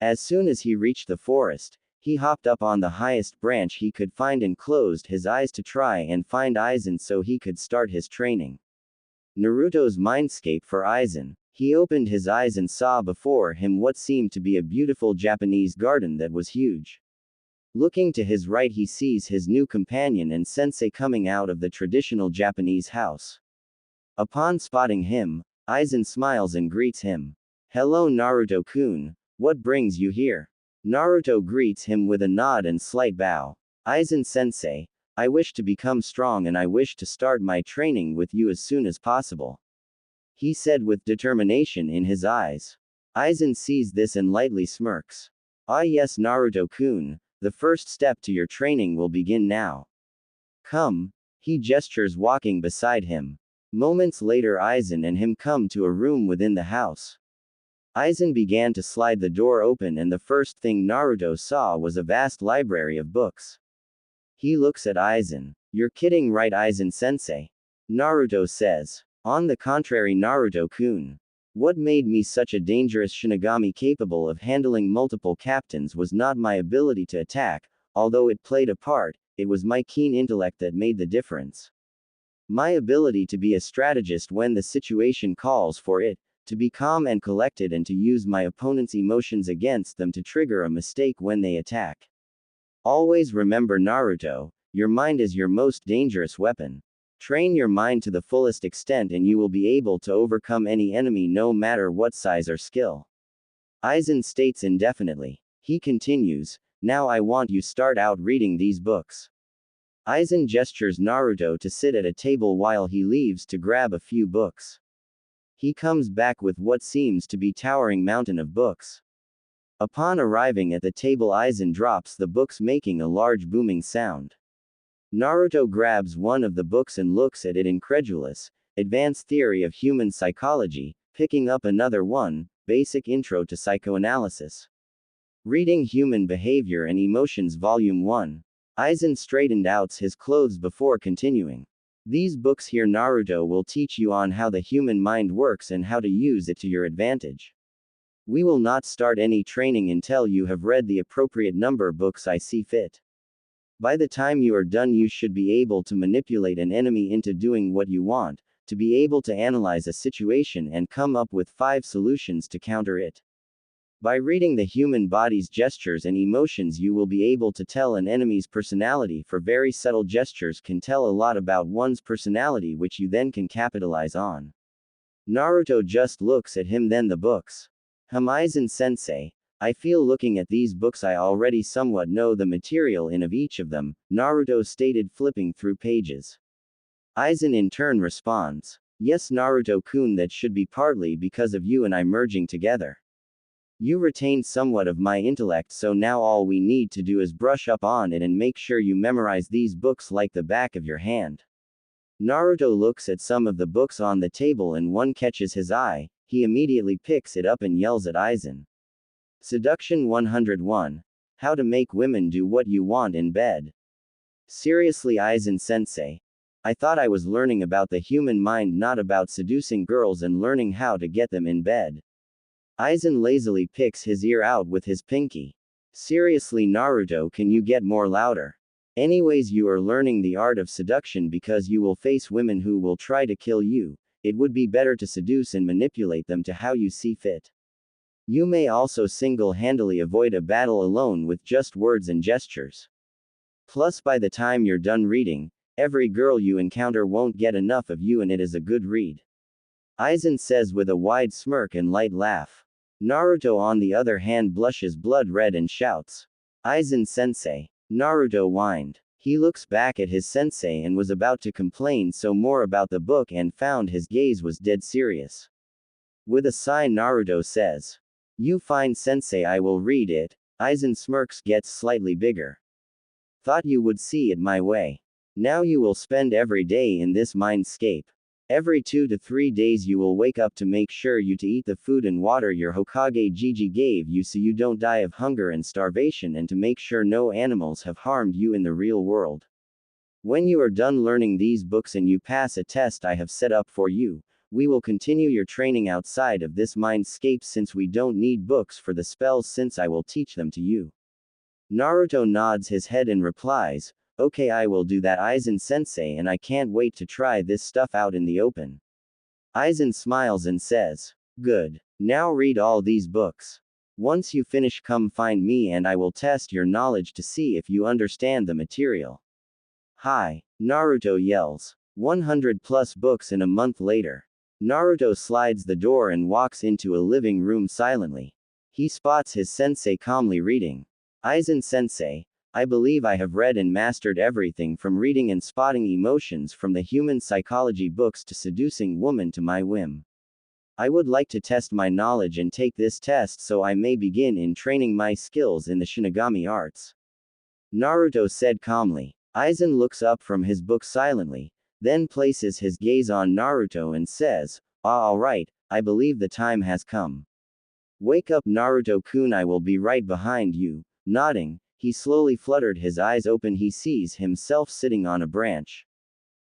Speaker 1: As soon as he reached the forest, he hopped up on the highest branch he could find and closed his eyes to try and find Aizen so he could start his training. Naruto's mindscape for Aizen. He opened his eyes and saw before him what seemed to be a beautiful Japanese garden that was huge. Looking to his right, he sees his new companion and sensei coming out of the traditional Japanese house. Upon spotting him, Aizen smiles and greets him. Hello Naruto-kun, what brings you here? Naruto greets him with a nod and slight bow. Aizen-sensei, I wish to become strong and I wish to start my training with you as soon as possible. He said with determination in his eyes. Aizen sees this and lightly smirks. Ah yes Naruto-kun, the first step to your training will begin now. Come. He gestures, walking beside him. Moments later, Aizen and him come to a room within the house. Aizen began to slide the door open and the first thing Naruto saw was a vast library of books. He looks at Aizen. You're kidding, right Aizen-sensei? Naruto says. On the contrary Naruto-kun. What made me such a dangerous Shinigami capable of handling multiple captains was not my ability to attack, although it played a part, it was my keen intellect that made the difference. My ability to be a strategist when the situation calls for it, to be calm and collected and to use my opponent's emotions against them to trigger a mistake when they attack. Always remember Naruto, your mind is your most dangerous weapon. Train your mind to the fullest extent and you will be able to overcome any enemy no matter what size or skill. Aizen states indefinitely. He continues, now I want you start out reading these books. Aizen gestures Naruto to sit at a table while he leaves to grab a few books. He comes back with what seems to be towering mountain of books. Upon arriving at the table, Aizen drops the books, making a large booming sound. Naruto grabs one of the books and looks at it incredulous. Advanced Theory of Human Psychology, picking up another one, Basic Intro to Psychoanalysis. Reading Human Behavior and Emotions Volume 1. Aizen straightened out his clothes before continuing. These books here Naruto will teach you on how the human mind works and how to use it to your advantage. We will not start any training until you have read the appropriate number books I see fit. By the time you are done you should be able to manipulate an enemy into doing what you want, to be able to analyze a situation and come up with 5 solutions to counter it. By reading the human body's gestures and emotions you will be able to tell an enemy's personality, for very subtle gestures can tell a lot about one's personality which you then can capitalize on. Naruto just looks at him. Then the books. Aizen-sensei, I feel looking at these books I already somewhat know the material in of each of them, Naruto stated, flipping through pages. Aizen in turn responds, yes Naruto-kun, that should be partly because of you and I merging together. You retained somewhat of my intellect, so now all we need to do is brush up on it and make sure you memorize these books like the back of your hand. Naruto looks at some of the books on the table and one catches his eye. He immediately picks it up and yells at Aizen. Seduction 101. How to make women do what you want in bed. Seriously Aizen-sensei. I thought I was learning about the human mind, not about seducing girls and learning how to get them in bed. Aizen lazily picks his ear out with his pinky. Seriously Naruto, can you get more louder? Anyways, you are learning the art of seduction because you will face women who will try to kill you. It would be better to seduce and manipulate them to how you see fit. You may also single-handedly avoid a battle alone with just words and gestures. Plus by the time you're done reading, every girl you encounter won't get enough of you and it is a good read. Aizen says with a wide smirk and light laugh. Naruto on the other hand blushes blood red and shouts. Aizen-sensei. Naruto whined. He looks back at his sensei and was about to complain some more about the book and found his gaze was dead serious. With a sigh Naruto says. You fine sensei, I will read it. Aizen smirks gets slightly bigger. Thought you would see it my way. Now you will spend every day in this mindscape. Every 2 to 3 days you will wake up to make sure you to eat the food and water your Hokage Jiji gave you so you don't die of hunger and starvation, and to make sure no animals have harmed you in the real world. When you are done learning these books and you pass a test I have set up for you, we will continue your training outside of this mindscape since we don't need books for the spells since I will teach them to you. Naruto nods his head and replies, okay, I will do that Aizen-sensei, and I can't wait to try this stuff out in the open. Aizen smiles and says, good. Now read all these books. Once you finish come find me and I will test your knowledge to see if you understand the material. Hi. Naruto yells. 100 plus books in a month later. Naruto slides the door and walks into a living room silently. He spots his sensei calmly reading. Aizen-sensei, I believe I have read and mastered everything from reading and spotting emotions from the human psychology books to seducing women to my whim. I would like to test my knowledge and take this test so I may begin in training my skills in the Shinigami arts. Naruto said calmly. Aizen looks up from his book silently, then places his gaze on Naruto and says, alright, I believe the time has come. Wake up Naruto-kun, I will be right behind you. Nodding, he slowly fluttered his eyes open. He sees himself sitting on a branch.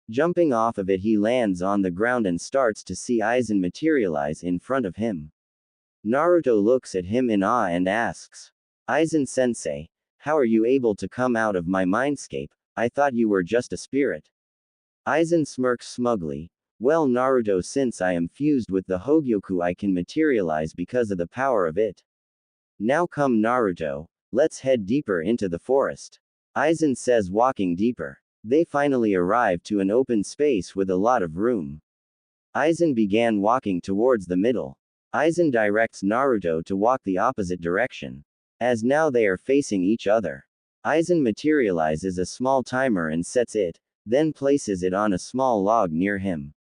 Speaker 1: Jumping off of it he lands on the ground and starts to see Aizen materialize in front of him. Naruto looks at him in awe and asks, Aizen-sensei, how are you able to come out of my mindscape? I thought you were just a spirit. Aizen smirks smugly. Well Naruto, since I am fused with the Hogyoku I can materialize because of the power of it. Now come Naruto. Let's head deeper into the forest. Aizen says, walking deeper. They finally arrive to an open space with a lot of room. Aizen began walking towards the middle. Aizen directs Naruto to walk the opposite direction. As now they are facing each other. Aizen materializes a small timer and sets it, then places it on a small log near him.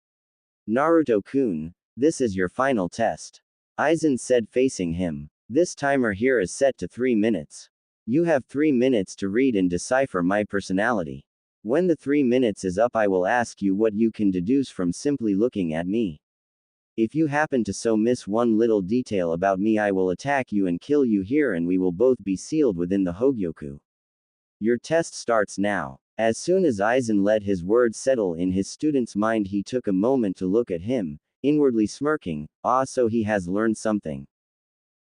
Speaker 1: Naruto-kun, this is your final test. Aizen said facing him. This timer here is set to 3 minutes. You have 3 minutes to read and decipher my personality. When the 3 minutes is up I will ask you what you can deduce from simply looking at me. If you happen to so miss one little detail about me, I will attack you and kill you here, and we will both be sealed within the Hogyoku. Your test starts now. As soon as Aizen let his words settle in his student's mind, he took a moment to look at him, inwardly smirking. Ah, so he has learned something.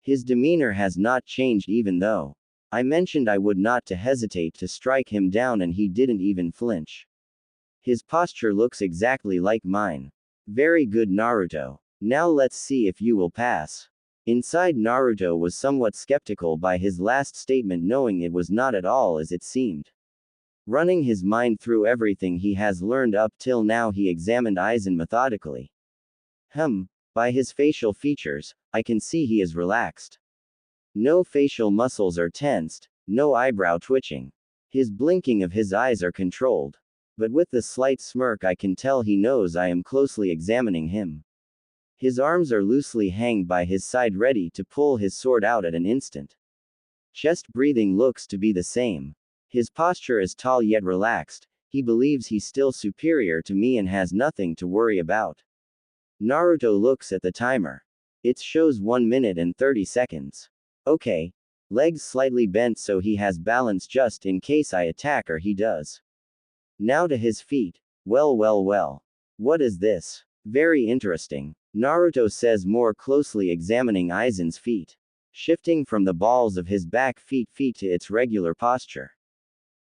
Speaker 1: His demeanor has not changed even though I mentioned I would not to hesitate to strike him down, and he didn't even flinch. His posture looks exactly like mine. Very good, Naruto. Now let's see if you will pass. Inside, Naruto was somewhat skeptical by his last statement, knowing it was not at all as it seemed. Running his mind through everything he has learned up till now, he examined Aizen methodically. By his facial features, I can see he is relaxed. No facial muscles are tensed, no eyebrow twitching. His blinking of his eyes are controlled. But with the slight smirk, I can tell he knows I am closely examining him. His arms are loosely hanged by his side, ready to pull his sword out at an instant. Chest breathing looks to be the same. His posture is tall yet relaxed. He believes he's still superior to me and has nothing to worry about. Naruto looks at the timer. It shows 1 minute and 30 seconds. Okay. Legs slightly bent so he has balance just in case I attack, or he does. Now to his feet. Well. What is this? Very interesting. Naruto says, more closely examining Aizen's feet. Shifting from the balls of his back feet to its regular posture.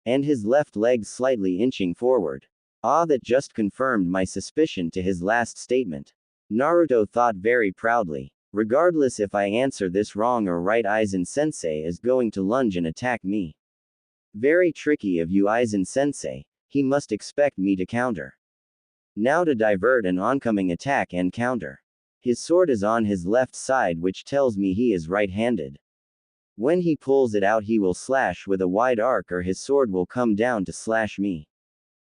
Speaker 1: And his left leg slightly inching forward. Ah, that just confirmed my suspicion to his last statement. Naruto thought very proudly. Regardless if I answer this wrong or right, Aizen-sensei is going to lunge and attack me. Very tricky of you, Aizen-sensei. He must expect me to counter. Now to divert an oncoming attack and counter. His sword is on his left side, which tells me he is right-handed. When he pulls it out, he will slash with a wide arc, or his sword will come down to slash me.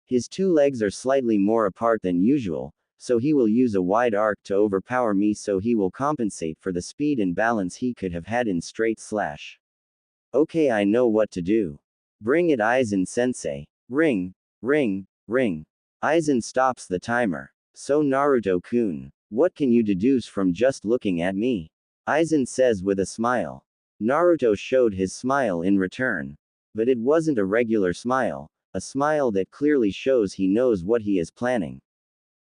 Speaker 1: His two legs are slightly more apart than usual, so he will use a wide arc to overpower me, so he will compensate for the speed and balance he could have had in straight slash. Okay, I know what to do. Bring it, Aizen-sensei. Ring. Aizen stops the timer. So Naruto-kun, what can you deduce from just looking at me? Aizen says with a smile. Naruto showed his smile in return. But it wasn't a regular smile, a smile that clearly shows he knows what he is planning.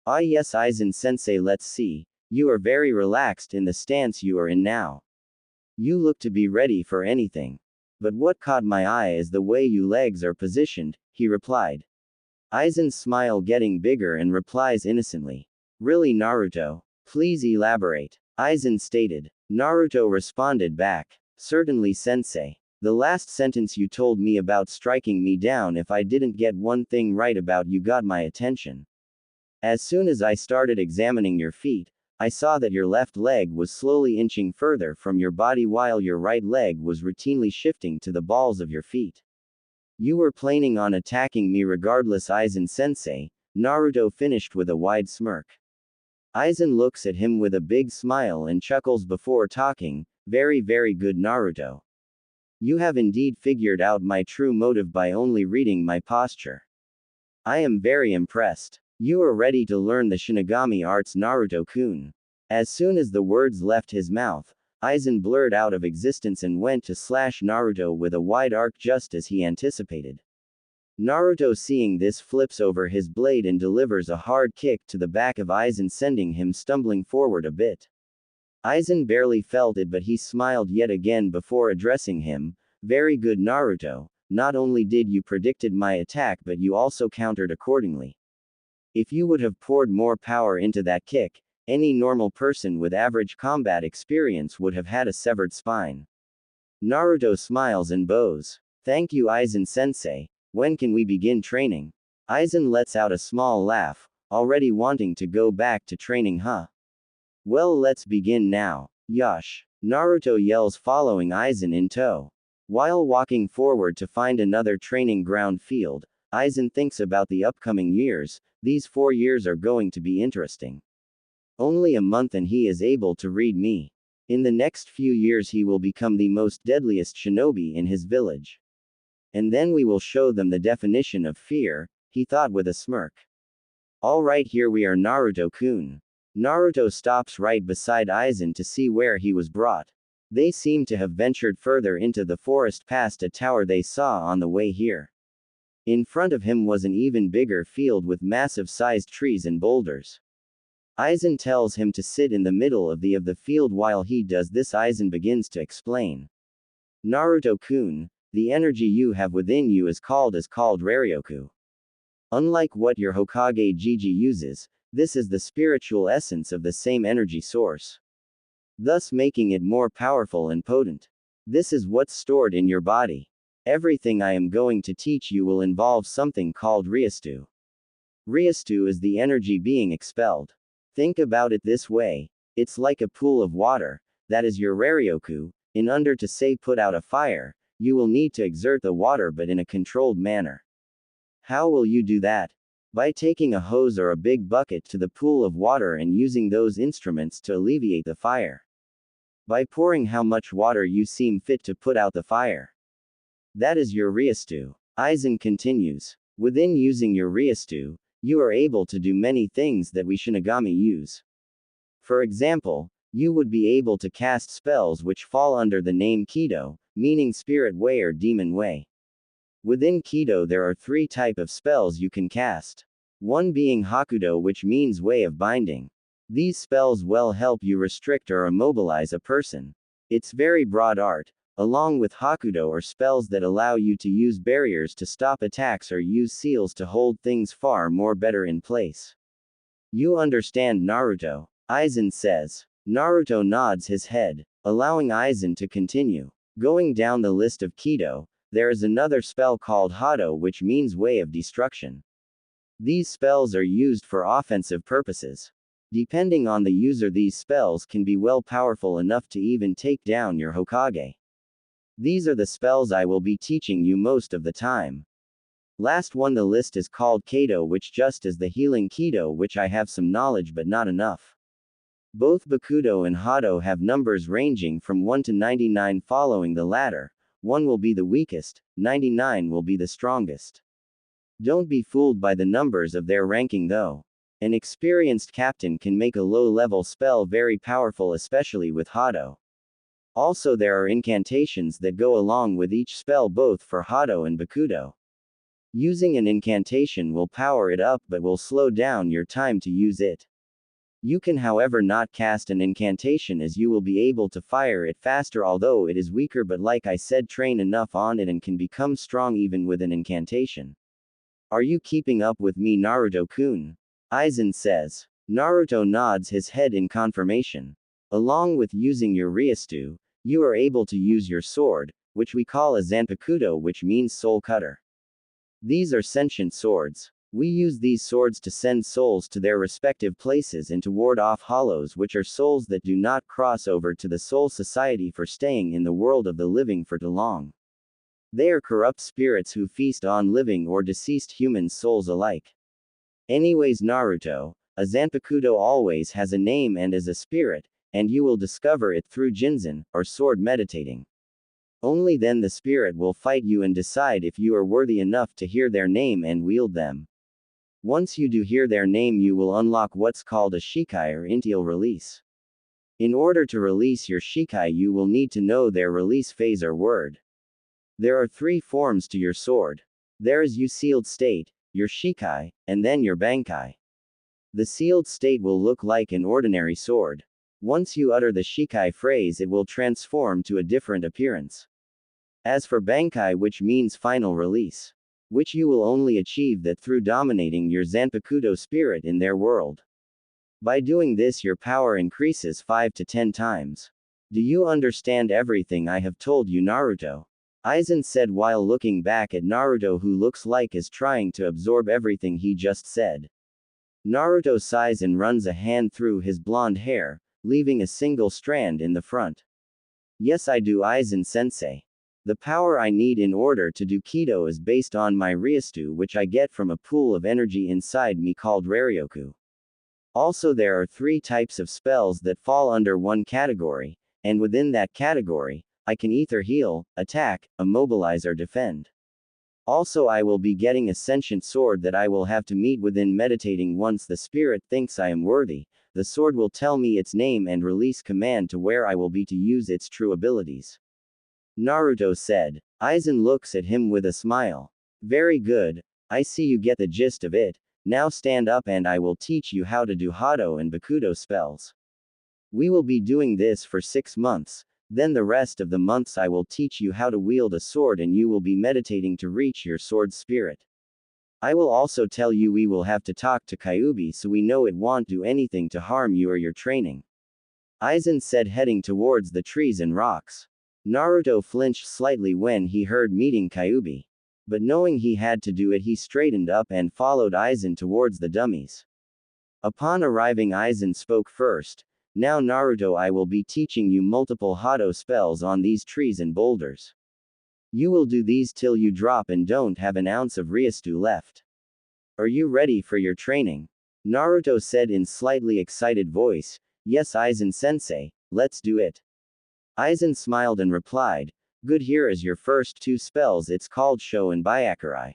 Speaker 1: Ah yes, Aizen-sensei, let's see. You are very relaxed in the stance you are in now. You look to be ready for anything. But what caught my eye is the way your legs are positioned, he replied. Aizen's smile getting bigger and replies innocently. Really, Naruto? Please elaborate. Aizen stated. Naruto responded back. Certainly, sensei. The last sentence you told me about striking me down if I didn't get one thing right about you got my attention. As soon as I started examining your feet, I saw that your left leg was slowly inching further from your body while your right leg was routinely shifting to the balls of your feet. You were planning on attacking me regardless, Aizen-sensei, Naruto finished with a wide smirk. Aizen looks at him with a big smile and chuckles before talking. Very good, Naruto. You have indeed figured out my true motive by only reading my posture. I am very impressed. You are ready to learn the Shinigami arts, Naruto-kun. As soon as the words left his mouth, Aizen blurred out of existence and went to slash Naruto with a wide arc just as he anticipated. Naruto, seeing this, flips over his blade and delivers a hard kick to the back of Aizen, sending him stumbling forward a bit. Aizen barely felt it, but he smiled yet again before addressing him. Very good, Naruto. Not only did you predicted my attack, but you also countered accordingly. If you would have poured more power into that kick, any normal person with average combat experience would have had a severed spine. Naruto smiles and bows. Thank you, Aizen-sensei. When can we begin training? Aizen lets out a small laugh, already wanting to go back to training, huh? Well, let's begin now. Yosh! Naruto yells, following Aizen in tow. While walking forward to find another training ground field, Aizen thinks about the upcoming years. These 4 years are going to be interesting. Only a month and he is able to read me. In the next few years he will become the most deadliest shinobi in his village. And then we will show them the definition of fear, he thought with a smirk. Alright, here we are, Naruto-kun. Naruto stops right beside Aizen to see where he was brought. They seem to have ventured further into the forest past a tower they saw on the way here. In front of him was an even bigger field with massive-sized trees and boulders. Aizen tells him to sit in the middle of the field. While he does this, Aizen begins to explain. Naruto-kun, the energy you have within you is called Raryoku. Unlike what your Hokage Gigi uses, this is the spiritual essence of the same energy source, thus making it more powerful and potent. This is what's stored in your body. Everything I am going to teach you will involve something called Ryastu. Ryastu is the energy being expelled. Think about it this way. It's like a pool of water, that is your Raryoku. In order to say put out a fire, you will need to exert the water but in a controlled manner. How will you do that? By taking a hose or a big bucket to the pool of water and using those instruments to alleviate the fire. By pouring how much water you seem fit to put out the fire. That is your Ryastu. Aizen continues. Within using your Ryastu, you are able to do many things that we Shinigami use. For example, you would be able to cast spells which fall under the name Kido, meaning spirit way or demon way. Within Kido there are 3 types of spells you can cast. One being Hakudo, which means way of binding. These spells will help you restrict or immobilize a person. It's very broad art. Along with Hakudo are spells that allow you to use barriers to stop attacks or use seals to hold things far more better in place. You understand, Naruto? Aizen says. Naruto nods his head, allowing Aizen to continue. Going down the list of Kido, there is another spell called Hado, which means way of destruction. These spells are used for offensive purposes. Depending on the user, these spells can be well powerful enough to even take down your Hokage. These are the spells I will be teaching you most of the time. Last one the list is called Kado, which just is the healing Kido, which I have some knowledge but not enough. Both Bakudo and Hado have numbers ranging from 1 to 99. Following the latter, 1 will be the weakest, 99 will be the strongest. Don't be fooled by the numbers of their ranking though. An experienced captain can make a low-level spell very powerful, especially with Hado. Also there are incantations that go along with each spell both for Hado and Bakudo. Using an incantation will power it up but will slow down your time to use it. You can however not cast an incantation, as you will be able to fire it faster although it is weaker, but like I said, train enough on it and can become strong even with an incantation. Are you keeping up with me, Naruto-kun? Aizen says. Naruto nods his head in confirmation. Along with using your Ryastu, you are able to use your sword, which we call a Zanpakuto, which means soul cutter. These are sentient swords. We use these swords to send souls to their respective places and to ward off hollows, which are souls that do not cross over to the soul society for staying in the world of the living for too long. They are corrupt spirits who feast on living or deceased humans' souls alike. Anyways, Naruto, a Zanpakuto always has a name and is a spirit, and you will discover it through Jinzen, or sword meditating. Only then the spirit will fight you and decide if you are worthy enough to hear their name and wield them. Once you do hear their name, you will unlock what's called a Shikai or Intial release. In order to release your Shikai, you will need to know their release phase or word. There are 3 forms to your sword. There is your sealed state, your Shikai, and then your Bankai. The sealed state will look like an ordinary sword. Once you utter the Shikai phrase, it will transform to a different appearance. As for Bankai, which means final release, which you will only achieve that through dominating your Zanpakuto spirit in their world. By doing this, your power increases 5 to 10 times. Do you understand everything I have told you, Naruto? Aizen said while looking back at Naruto, who looks like is trying to absorb everything he just said. Naruto sighs and runs a hand through his blonde hair, leaving a single strand in the front. Yes, I do, Aizen-sensei. The power I need in order to do Kido is based on my Ryastu, which I get from a pool of energy inside me called Raryoku. Also there are 3 types of spells that fall under one category, and within that category, I can either heal, attack, immobilize or defend. Also I will be getting a sentient sword that I will have to meet within meditating. Once the spirit thinks I am worthy, the sword will tell me its name and release command to where I will be to use its true abilities. Naruto said. Aizen looks at him with a smile. Very good, I see you get the gist of it. Now stand up and I will teach you how to do Hado and Bakudo spells. We will be doing this for 6 months, then the rest of the months I will teach you how to wield a sword and you will be meditating to reach your sword spirit. I will also tell you we will have to talk to Kyuubi so we know it won't do anything to harm you or your training. Aizen said, heading towards the trees and rocks. Naruto flinched slightly when he heard meeting Kyuubi. But knowing he had to do it, he straightened up and followed Aizen towards the dummies. Upon arriving, Aizen spoke first. Now Naruto, I will be teaching you multiple Hado spells on these trees and boulders. You will do these till you drop and don't have an ounce of Ryastu left. Are you ready for your training? Naruto said in slightly excited voice. Yes, Aizen-sensei, let's do it. Aizen smiled and replied, good, here is your first 2 spells, it's called Sho and Byakurai.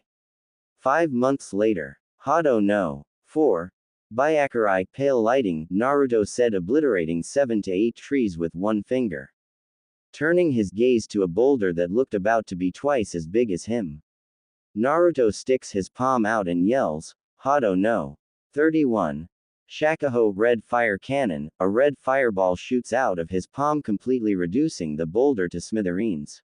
Speaker 1: 5 months later. Hado no. 4. Byakurai, pale lighting, Naruto said, obliterating 7 to 8 trees with one finger. Turning his gaze to a boulder that looked about to be twice as big as him. Naruto sticks his palm out and yells, Hado no. 31. Shakuho, red fire cannon, a red fireball shoots out of his palm, completely reducing the boulder to smithereens.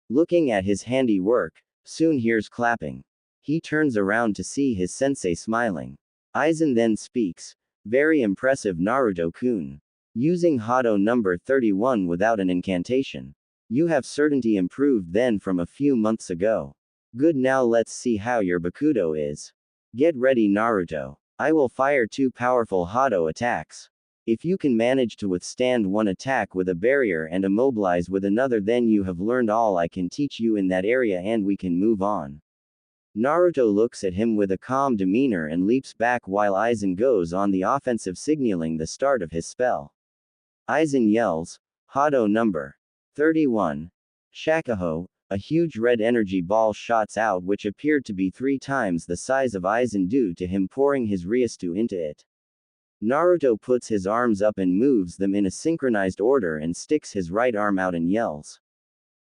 Speaker 1: Looking at his handiwork, soon hears clapping. He turns around to see his sensei smiling. Aizen then speaks, very impressive Naruto-kun. Using Hado number 31 without an incantation. You have certainly improved then from a few months ago. Good, now let's see how your Bakudo is. Get ready, Naruto. I will fire 2 powerful Hado attacks. If you can manage to withstand one attack with a barrier and immobilize with another, then you have learned all I can teach you in that area and we can move on. Naruto looks at him with a calm demeanor and leaps back while Aizen goes on the offensive, signaling the start of his spell. Aizen yells, Hado number 31. Shakuho, a huge red energy ball shots out which appeared to be 3 times the size of Aizen due to him pouring his Ryastu into it. Naruto puts his arms up and moves them in a synchronized order and sticks his right arm out and yells.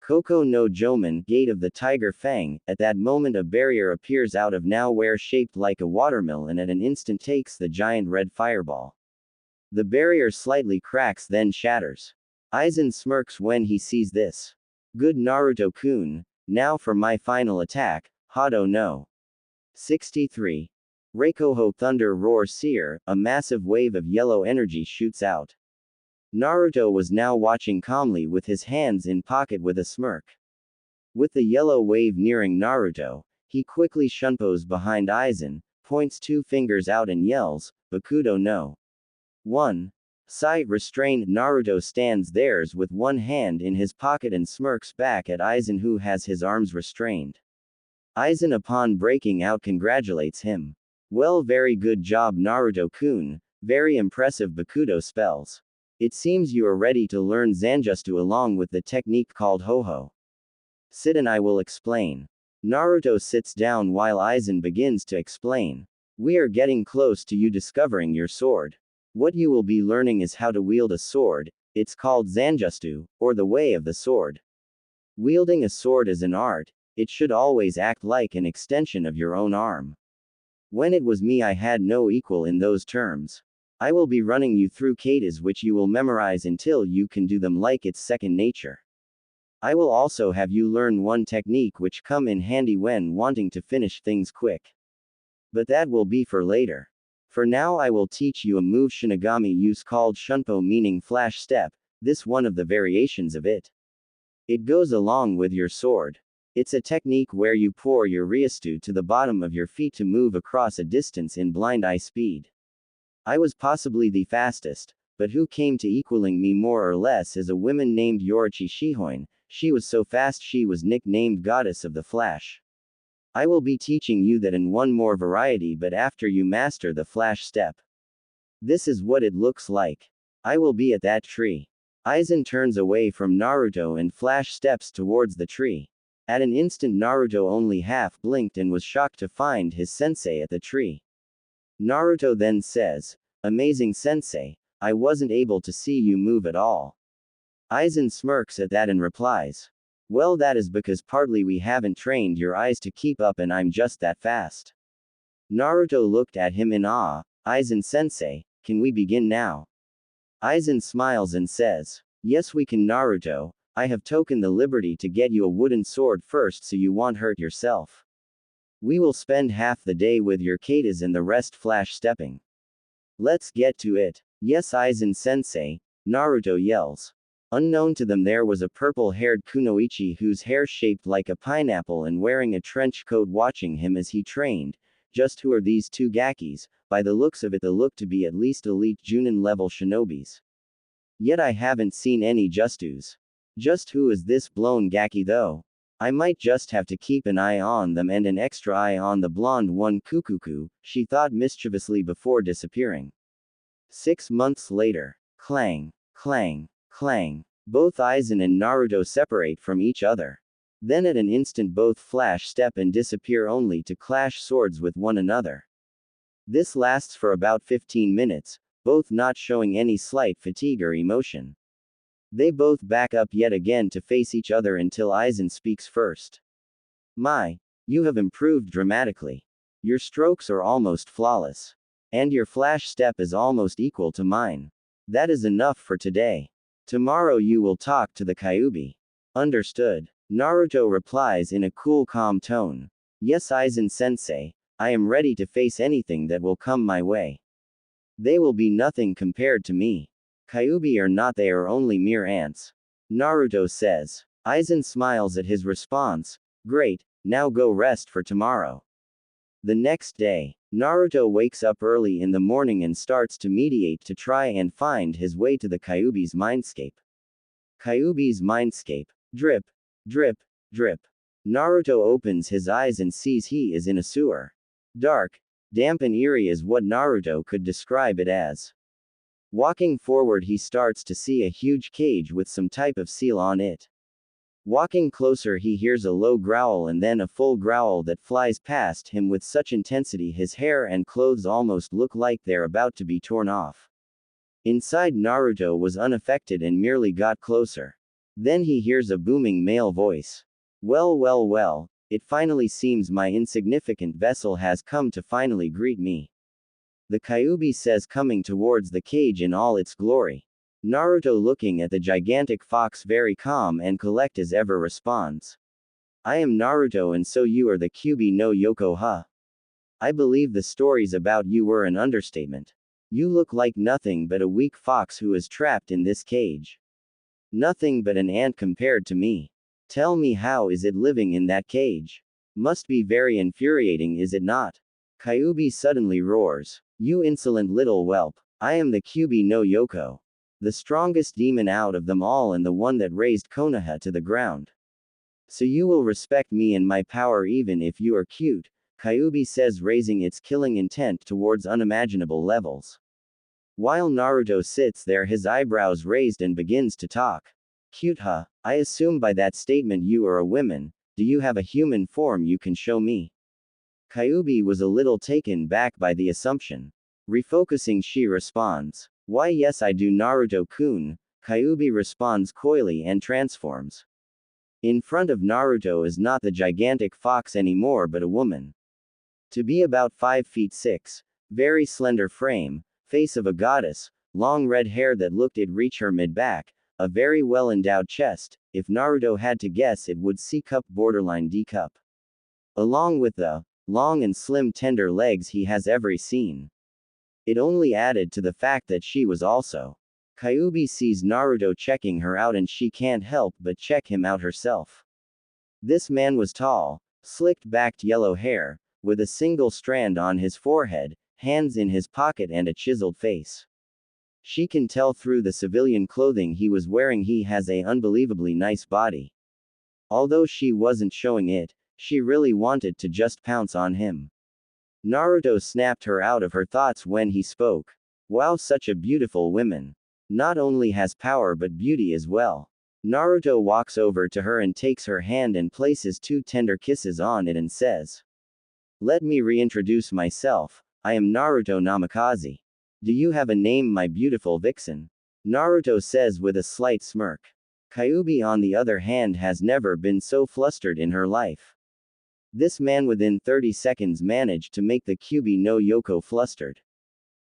Speaker 1: Koko no Joman, Gate of the Tiger Fang. At that moment a barrier appears out of nowhere shaped like a watermill and at an instant takes the giant red fireball. The barrier slightly cracks then shatters. Aizen smirks when he sees this. Good, Naruto-kun, now for my final attack, Hado no. 63. Reikoho Thunder Roar Seer, a massive wave of yellow energy shoots out. Naruto was now watching calmly with his hands in pocket with a smirk. With the yellow wave nearing Naruto, he quickly shunpos behind Aizen, points 2 fingers out and yells, Bakudo no. 1. Sight restrained. Naruto stands there with one hand in his pocket and smirks back at Aizen, who has his arms restrained. Aizen, upon breaking out, congratulates him. Well, very good job, Naruto-kun, very impressive Bakudo spells. It seems you are ready to learn Zanjutsu along with the technique called Ho-Ho. Sit and I will explain. Naruto sits down while Aizen begins to explain. We are getting close to you discovering your sword. What you will be learning is how to wield a sword. It's called Zanjutsu, or the way of the sword. Wielding a sword is an art. It should always act like an extension of your own arm. When it was me, I had no equal in those terms. I will be running you through katas which you will memorize until you can do them like it's second nature. I will also have you learn one technique which come in handy when wanting to finish things quick. But that will be for later. For now I will teach you a move Shinigami use called Shunpo, meaning flash step, this one of the variations of it. It goes along with your sword. It's a technique where you pour your Ryastu to the bottom of your feet to move across a distance in blind eye speed. I was possibly the fastest, but who came to equaling me more or less is a woman named Yorichi Shihoin. She was so fast she was nicknamed Goddess of the Flash. I will be teaching you that in one more variety, but after you master the flash step. This is what it looks like. I will be at that tree. Aizen turns away from Naruto and flash steps towards the tree. At an instant Naruto only half blinked and was shocked to find his sensei at the tree. Naruto then says, Amazing sensei, I wasn't able to see you move at all. Aizen smirks at that and replies. Well, that is because partly we haven't trained your eyes to keep up and I'm just that fast. Naruto looked at him in awe. Aizen sensei, can we begin now? Aizen smiles and says, yes we can Naruto, I have taken the liberty to get you a wooden sword first so you won't hurt yourself. We will spend half the day with your katas and the rest flash stepping. Let's get to it. Yes Aizen sensei, Naruto yells. Unknown to them there was a purple-haired kunoichi whose hair shaped like a pineapple and wearing a trench coat watching him as he trained. Just who are these two gakis? By the looks of it they look to be at least elite Junin level shinobis. Yet I haven't seen any Justus. Just who is this blown gaki though? I might just have to keep an eye on them and an extra eye on the blonde one Kukuku, she thought mischievously before disappearing. 6 months later. Clang, clang, clang. Both Aizen and Naruto separate from each other. Then at an instant both flash step and disappear only to clash swords with one another. This lasts for about 15 minutes, both not showing any slight fatigue or emotion. They both back up yet again to face each other until Aizen speaks first. My, you have improved dramatically. Your strokes are almost flawless. And your flash step is almost equal to mine. That is enough for today. Tomorrow you will talk to the Kyuubi. Understood. Naruto replies in a cool calm tone. Yes Aizen sensei, I am ready to face anything that will come my way. They will be nothing compared to me. Kyuubi are not, they are only mere ants. Naruto says. Aizen smiles at his response. Great, now go rest for tomorrow. The next day, Naruto wakes up early in the morning and starts to meditate to try and find his way to the Kyuubi's mindscape. Kyuubi's mindscape. Drip, drip, drip. Naruto opens his eyes and sees he is in a sewer. Dark, damp and eerie is what Naruto could describe it as. Walking forward he starts to see a huge cage with some type of seal on it. Walking closer he hears a low growl and then a full growl that flies past him with such intensity his hair and clothes almost look like they're about to be torn off. Inside Naruto was unaffected and merely got closer. Then he hears a booming male voice. Well well well, it finally seems my insignificant vessel has come to finally greet me. The Kyuubi says coming towards the cage in all its glory. Naruto looking at the gigantic fox very calm and collect as ever responds. I am Naruto and so you are the Kyuubi no Yoko huh? I believe the stories about you were an understatement. You look like nothing but a weak fox who is trapped in this cage. Nothing but an ant compared to me. Tell me how is it living in that cage? Must be very infuriating is it not? Kyuubi suddenly roars. You insolent little whelp. I am the Kyuubi no Yoko. The strongest demon out of them all and the one that raised Konoha to the ground. So you will respect me and my power even if you are cute, Kyuubi says raising its killing intent towards unimaginable levels. While Naruto sits there his eyebrows raised and begins to talk. Cute huh? I assume by that statement you are a woman, do you have a human form you can show me? Kyuubi was a little taken back by the assumption. Refocusing she responds. Why yes I do Naruto-kun, Kyuubi responds coyly and transforms. In front of Naruto is not the gigantic fox anymore but a woman. To be about 5 feet 6, very slender frame, face of a goddess, long red hair that looked it reach her mid-back, a very well-endowed chest, if Naruto had to guess it would C-cup borderline D-cup. Along with the long and slim tender legs he has ever seen. It only added to the fact that she was also. Kyuubi sees Naruto checking her out and she can't help but check him out herself. This man was tall, slicked-backed yellow hair, with a single strand on his forehead, hands in his pocket and a chiseled face. She can tell through the civilian clothing he was wearing he has a unbelievably nice body. Although she wasn't showing it, she really wanted to just pounce on him. Naruto snapped her out of her thoughts when he spoke. Wow, such a beautiful woman. Not only has power but beauty as well. Naruto walks over to her and takes her hand and places 2 tender kisses on it and says. Let me reintroduce myself, I am Naruto Namikaze. Do you have a name, my beautiful vixen? Naruto says with a slight smirk. Kyuubi, on the other hand, has never been so flustered in her life. This man within 30 seconds managed to make the Kyuubi no Yoko flustered.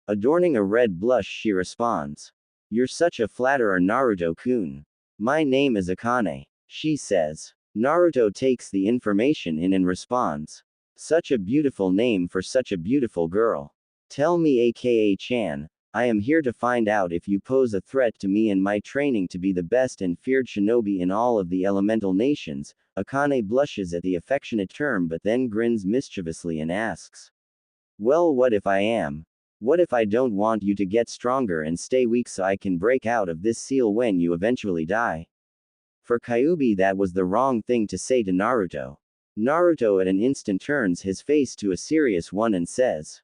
Speaker 1: Adorning a red blush, she responds. You're such a flatterer, Naruto-kun. My name is Akane, she says. Naruto takes the information in and responds. Such a beautiful name for such a beautiful girl. Tell me, aka-chan, I am here to find out if you pose a threat to me and my training to be the best and feared shinobi in all of the elemental nations. Akane blushes at the affectionate term but then grins mischievously and asks. Well, what if I am? What if I don't want you to get stronger and stay weak so I can break out of this seal when you eventually die? For Kyuubi, that was the wrong thing to say to Naruto. Naruto at an instant turns his face to a serious one and says.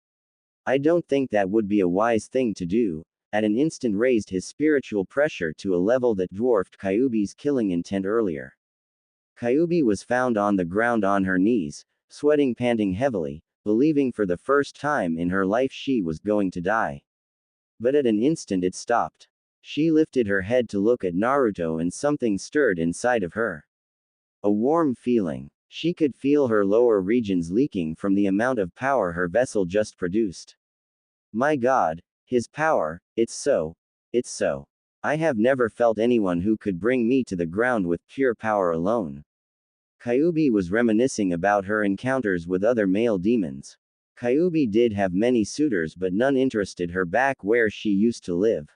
Speaker 1: I don't think that would be a wise thing to do. At an instant raised his spiritual pressure to a level that dwarfed Kyuubi's killing intent earlier. Kyuubi was found on the ground on her knees, sweating, panting heavily, believing for the first time in her life she was going to die. But at an instant it stopped. She lifted her head to look at Naruto and something stirred inside of her. A warm feeling. She could feel her lower regions leaking from the amount of power her vessel just produced. My God, his power, it's so. I have never felt anyone who could bring me to the ground with pure power alone. Kyuubi was reminiscing about her encounters with other male demons. Kyuubi did have many suitors but none interested her back where she used to live.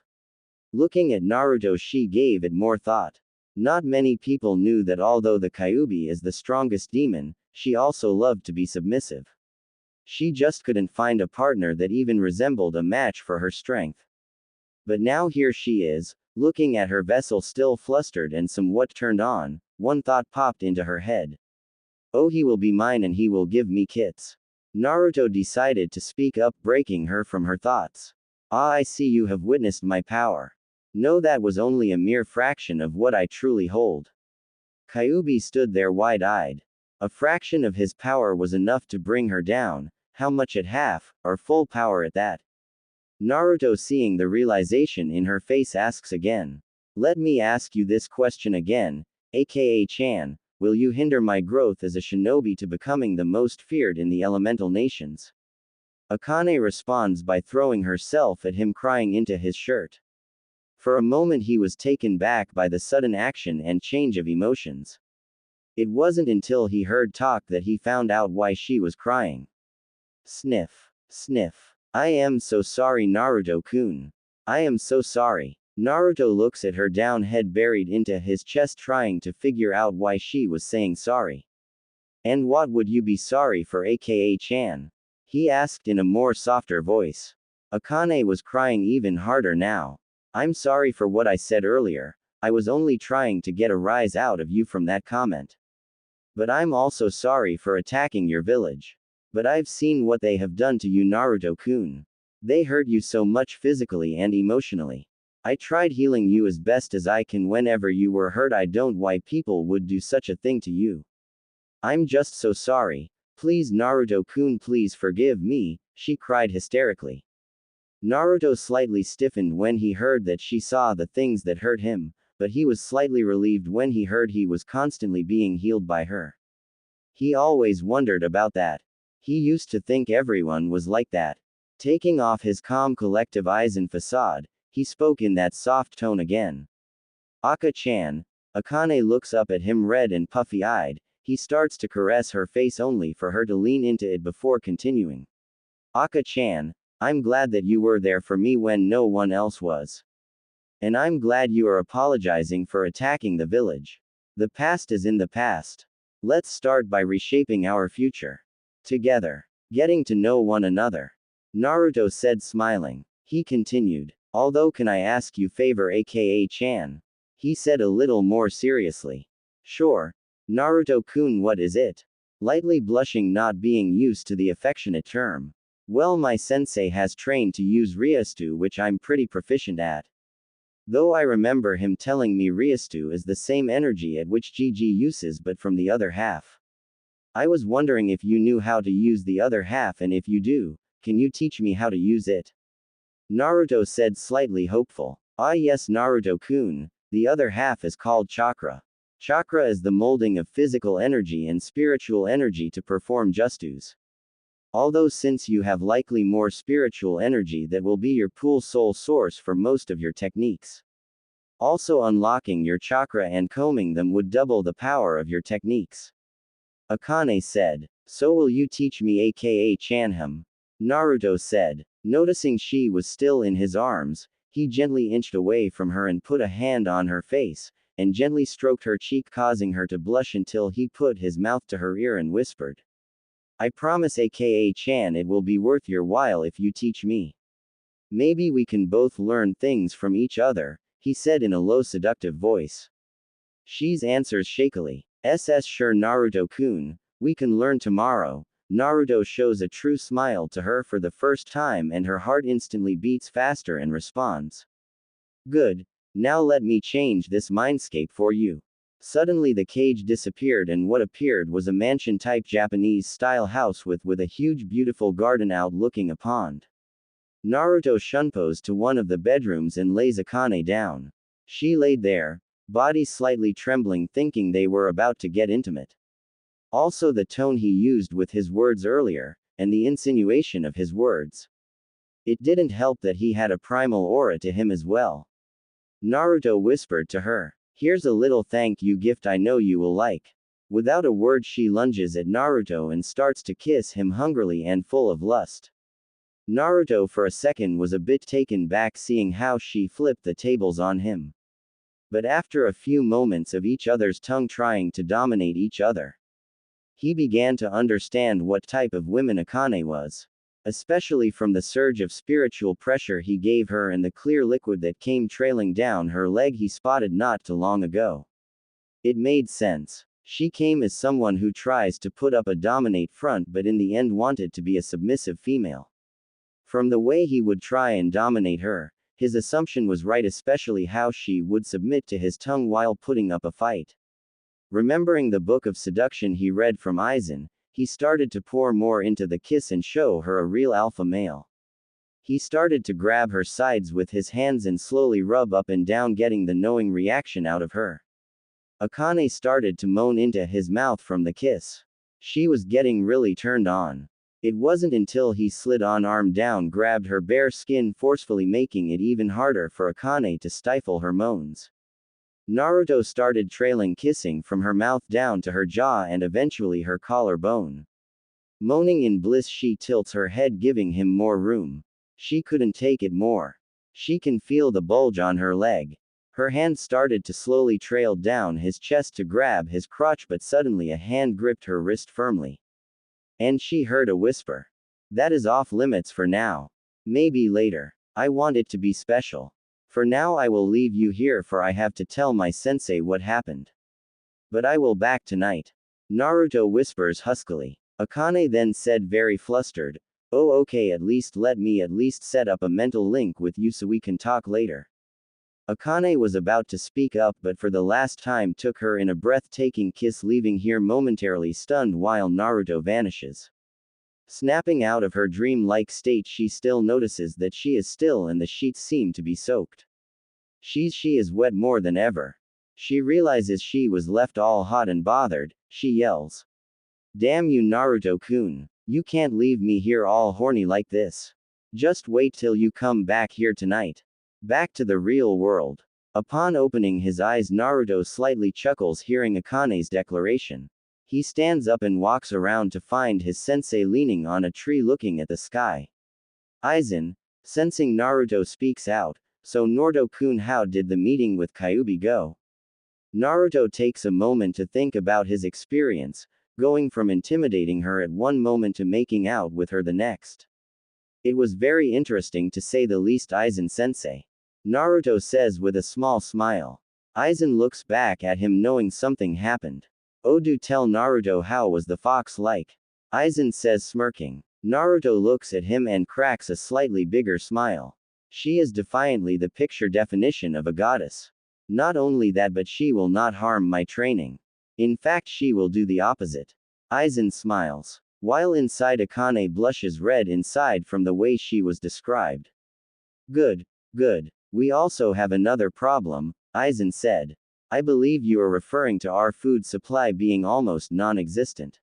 Speaker 1: Looking at Naruto, she gave it more thought. Not many people knew that although the Kyuubi is the strongest demon, she also loved to be submissive. She just couldn't find a partner that even resembled a match for her strength. But now here she is, looking at her vessel still flustered and somewhat turned on. One thought popped into her head. Oh, he will be mine and he will give me kits. Naruto decided to speak up, breaking her from her thoughts. Ah, I see you have witnessed my power. No, that was only a mere fraction of what I truly hold. Kyuubi stood there wide-eyed. A fraction of his power was enough to bring her down. How much at half, or full power at that? Naruto, seeing the realization in her face, asks again. Let me ask you this question again, aka-chan, will you hinder my growth as a shinobi to becoming the most feared in the elemental nations? Akane responds by throwing herself at him, crying into his shirt. For a moment he was taken back by the sudden action and change of emotions. It wasn't until he heard talk that he found out why she was crying. Sniff. Sniff. I am so sorry, Naruto-kun. I am so sorry. Naruto looks at her down, head buried into his chest, trying to figure out why she was saying sorry. And what would you be sorry for, aka-chan? He asked in a more softer voice. Akane was crying even harder now. I'm sorry for what I said earlier. I was only trying to get a rise out of you from that comment. But I'm also sorry for attacking your village. But I've seen what they have done to you, Naruto-kun. They hurt you so much physically and emotionally. I tried healing you as best as I can whenever you were hurt. I don't why people would do such a thing to you. I'm just so sorry. Please, Naruto-kun, please forgive me, she cried hysterically. Naruto slightly stiffened when he heard that she saw the things that hurt him, but he was slightly relieved when he heard he was constantly being healed by her. He always wondered about that. He used to think everyone was like that. Taking off his calm, collective Aizen facade, he spoke in that soft tone again. Aka-chan. Akane looks up at him, red and puffy-eyed. He starts to caress her face only for her to lean into it before continuing. Aka-chan, I'm glad that you were there for me when no one else was. And I'm glad you are apologizing for attacking the village. The past is in the past. Let's start by reshaping our future. Together. Getting to know one another. Naruto said, smiling. He continued. Although, can I ask you favor, aka-chan? He said a little more seriously. Sure. Naruto-kun, what is it? Lightly blushing, not being used to the affectionate term. Well, my sensei has trained to use Ryostu, which I'm pretty proficient at. Though I remember him telling me Ryostu is the same energy at which GG uses, but from the other half. I was wondering if you knew how to use the other half, and if you do, can you teach me how to use it? Naruto said, slightly hopeful. Ah yes, Naruto-kun, the other half is called chakra. Chakra is the molding of physical energy and spiritual energy to perform justus. Although since you have likely more spiritual energy, that will be your pool soul source for most of your techniques. Also, unlocking your chakra and combing them would double the power of your techniques. Akane said. So will you teach me, aka Chanham? Naruto said. Noticing she was still in his arms, he gently inched away from her and put a hand on her face, and gently stroked her cheek, causing her to blush until he put his mouth to her ear and whispered. I promise, aka Chan, it will be worth your while if you teach me. Maybe we can both learn things from each other, he said in a low seductive voice. She's answers shakily. SS sure Naruto-kun, we can learn tomorrow. Naruto shows a true smile to her for the first time and her heart instantly beats faster and responds. Good. Now let me change this mindscape for you. Suddenly the cage disappeared and what appeared was a mansion-type Japanese-style house with a huge beautiful garden out looking a pond. Naruto shunpos to one of the bedrooms and lays Akane down. She laid there, body slightly trembling, thinking they were about to get intimate. Also the tone he used with his words earlier, and the insinuation of his words. It didn't help that he had a primal aura to him as well. Naruto whispered to her, here's a little thank you gift I know you will like. Without a word she lunges at Naruto and starts to kiss him hungrily and full of lust. Naruto for a second was a bit taken back seeing how she flipped the tables on him. But after a few moments of each other's tongue trying to dominate each other, he began to understand what type of woman Akane was. Especially from the surge of spiritual pressure he gave her and the clear liquid that came trailing down her leg he spotted not too long ago. It made sense. She came as someone who tries to put up a dominate front but in the end wanted to be a submissive female. From the way he would try and dominate her, his assumption was right, especially how she would submit to his tongue while putting up a fight. Remembering the book of seduction he read from Aizen, he started to pour more into the kiss and show her a real alpha male. He started to grab her sides with his hands and slowly rub up and down, getting the knowing reaction out of her. Akane started to moan into his mouth from the kiss. She was getting really turned on. It wasn't until he slid on arm down, grabbed her bare skin forcefully, making it even harder for Akane to stifle her moans. Naruto started trailing kissing from her mouth down to her jaw and eventually her collarbone. Moaning in bliss, she tilts her head, giving him more room. She couldn't take it more. She can feel the bulge on her leg. Her hand started to slowly trail down his chest to grab his crotch, but suddenly a hand gripped her wrist firmly. And she heard a whisper. That is off limits for now. Maybe later. I want it to be special. For now I will leave you here, for I have to tell my sensei what happened. But I will back tonight. Naruto whispers huskily. Akane then said, very flustered, oh okay, at least let me at least set up a mental link with you so we can talk later. Akane was about to speak up but for the last time took her in a breathtaking kiss, leaving here momentarily stunned while Naruto vanishes. Snapping out of her dream-like state, she still notices that she is still and the sheets seem to be soaked. She is wet more than ever. She realizes she was left all hot and bothered. She yells. Damn you, Naruto-kun. You can't leave me here all horny like this. Just wait till you come back here tonight. Back to the real world. Upon opening his eyes, Naruto slightly chuckles hearing Akane's declaration. He stands up and walks around to find his sensei leaning on a tree looking at the sky. Aizen, sensing Naruto, speaks out, so Naruto-kun, how did the meeting with Kyuubi go? Naruto takes a moment to think about his experience, going from intimidating her at one moment to making out with her the next. It was very interesting to say the least, Aizen-sensei. Naruto says with a small smile. Aizen looks back at him knowing something happened. Oh, do tell Naruto, how was the fox like? Aizen says smirking. Naruto looks at him and cracks a slightly bigger smile. She is defiantly the picture definition of a goddess. Not only that, but she will not harm my training. In fact, she will do the opposite. Aizen smiles. While inside, Akane blushes red inside from the way she was described. Good, good. We also have another problem, Aizen said. I believe you are referring to our food supply being almost non-existent.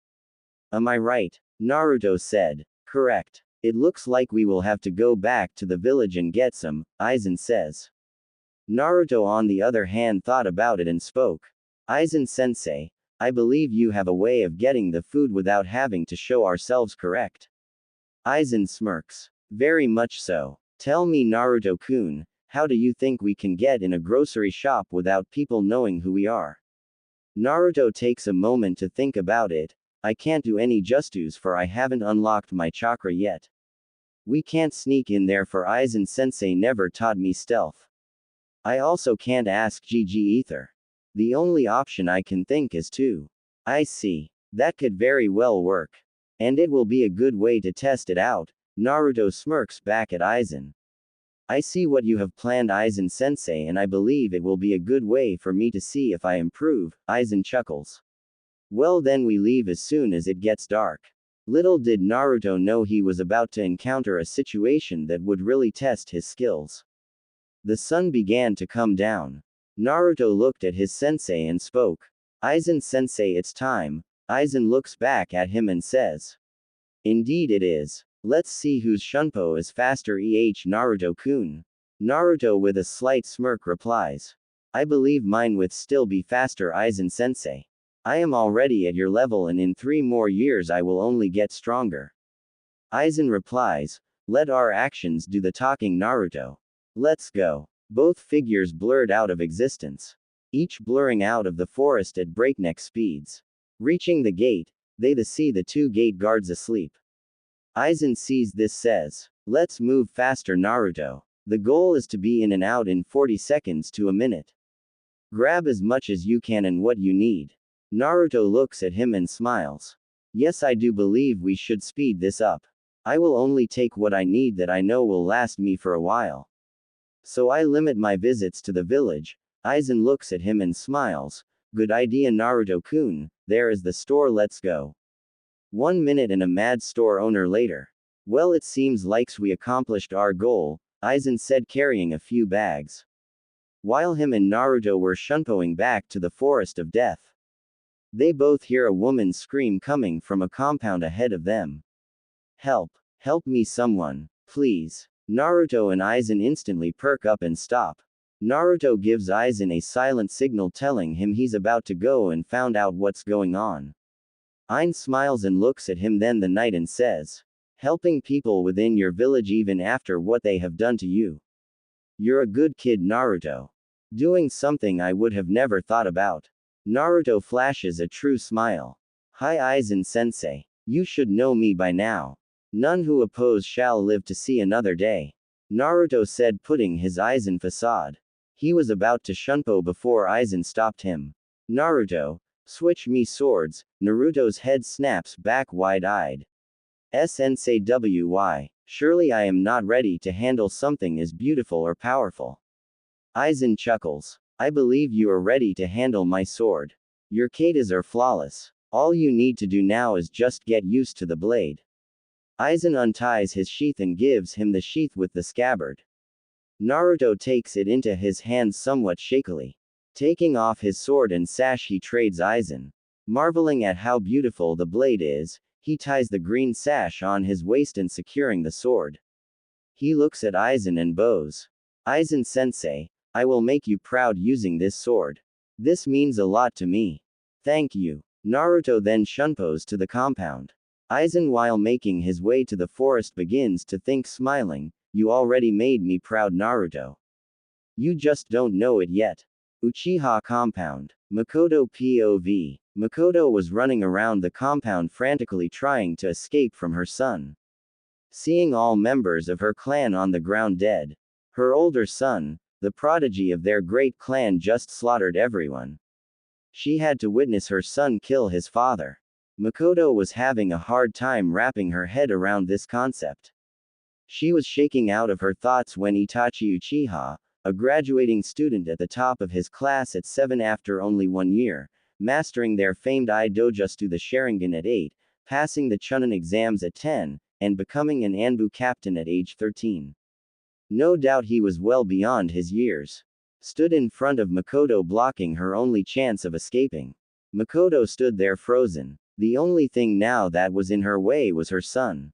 Speaker 1: Am I right? Naruto said. Correct. It looks like we will have to go back to the village and get some, Aizen says. Naruto on the other hand thought about it and spoke. Aizen-sensei, I believe you have a way of getting the food without having to show ourselves correct. Aizen smirks. Very much so. Tell me Naruto-kun, how do you think we can get in a grocery shop without people knowing who we are? Naruto takes a moment to think about it. I can't do any justus for I haven't unlocked my chakra yet. We can't sneak in there for Aizen-sensei never taught me stealth. I also can't ask GG Ether. The only option I can think is to. I see. That could very well work. And it will be a good way to test it out. Naruto smirks back at Aizen. I see what you have planned, Aizen-sensei, and I believe it will be a good way for me to see if I improve, Aizen chuckles. Well then we leave as soon as it gets dark. Little did Naruto know he was about to encounter a situation that would really test his skills. The sun began to come down. Naruto looked at his sensei and spoke. Aizen-sensei, it's time. Aizen looks back at him and says. Indeed it is. Let's see whose shunpo is faster, Naruto-kun. Naruto with a slight smirk replies. I believe mine would still be faster, Aizen-sensei. I am already at your level and in 3 more years I will only get stronger. Aizen replies. Let our actions do the talking, Naruto. Let's go. Both figures blurred out of existence. Each blurring out of the forest at breakneck speeds. Reaching the gate, they see the 2 gate guards asleep. Aizen sees this says. Let's move faster, Naruto. The goal is to be in and out in 40 seconds to a minute. Grab as much as you can and what you need. Naruto looks at him and smiles. Yes, I do believe we should speed this up. I will only take what I need that I know will last me for a while. So I limit my visits to the village. Aizen looks at him and smiles. Good idea, Naruto-kun. There is the store, let's go. 1 minute and a mad store owner later. Well, it seems like we accomplished our goal, Aizen said, carrying a few bags. While him and Naruto were shunpoing back to the forest of death. They both hear a woman's scream coming from a compound ahead of them. Help! Help me someone, please. Naruto and Aizen instantly perk up and stop. Naruto gives Aizen a silent signal telling him he's about to go and found out what's going on. Aizen smiles and looks at him, then the knight, and says. Helping people within your village even after what they have done to you. You're a good kid, Naruto. Doing something I would have never thought about. Naruto flashes a true smile. Hi Aizen-sensei. You should know me by now. None who oppose shall live to see another day. Naruto said, putting his Aizen facade. He was about to shunpo before Aizen stopped him. Naruto, switch me swords. Naruto's head snaps back wide-eyed. Sensei why? Surely I am not ready to handle something as beautiful or powerful. Aizen chuckles. I believe you are ready to handle my sword. Your katas are flawless. All you need to do now is just get used to the blade. Aizen unties his sheath and gives him the sheath with the scabbard. Naruto takes it into his hands somewhat shakily. Taking off his sword and sash, he trades Aizen. Marveling at how beautiful the blade is, he ties the green sash on his waist and securing the sword. He looks at Aizen and bows. Aizen-sensei, I will make you proud using this sword. This means a lot to me. Thank you. Naruto then shunpos to the compound. Aizen, while making his way to the forest, begins to think, smiling, you already made me proud, Naruto. You just don't know it yet. Uchiha compound. Makoto POV. Makoto was running around the compound frantically trying to escape from her son. Seeing all members of her clan on the ground dead. Her older son, the prodigy of their great clan, just slaughtered everyone. She had to witness her son kill his father. Makoto was having a hard time wrapping her head around this concept. She was shaking out of her thoughts when Itachi Uchiha, a graduating student at the top of his class at 7 after only 1 year, mastering their famed Idojutsu the Sharingan at 8, passing the Chunin exams at 10, and becoming an Anbu captain at age 13. No doubt he was well beyond his years. Stood in front of Makoto, blocking her only chance of escaping. Makoto stood there frozen. The only thing now that was in her way was her son.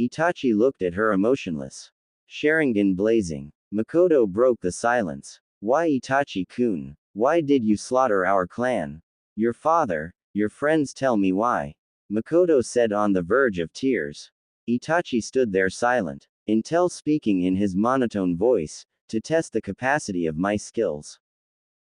Speaker 1: Itachi looked at her emotionless. Sharingan blazing. Makoto broke the silence. Why, Itachi-kun? Why did you slaughter our clan? Your father, your friends, tell me why. Makoto said, on the verge of tears. Itachi stood there silent. Intel speaking in his monotone voice, to test the capacity of my skills.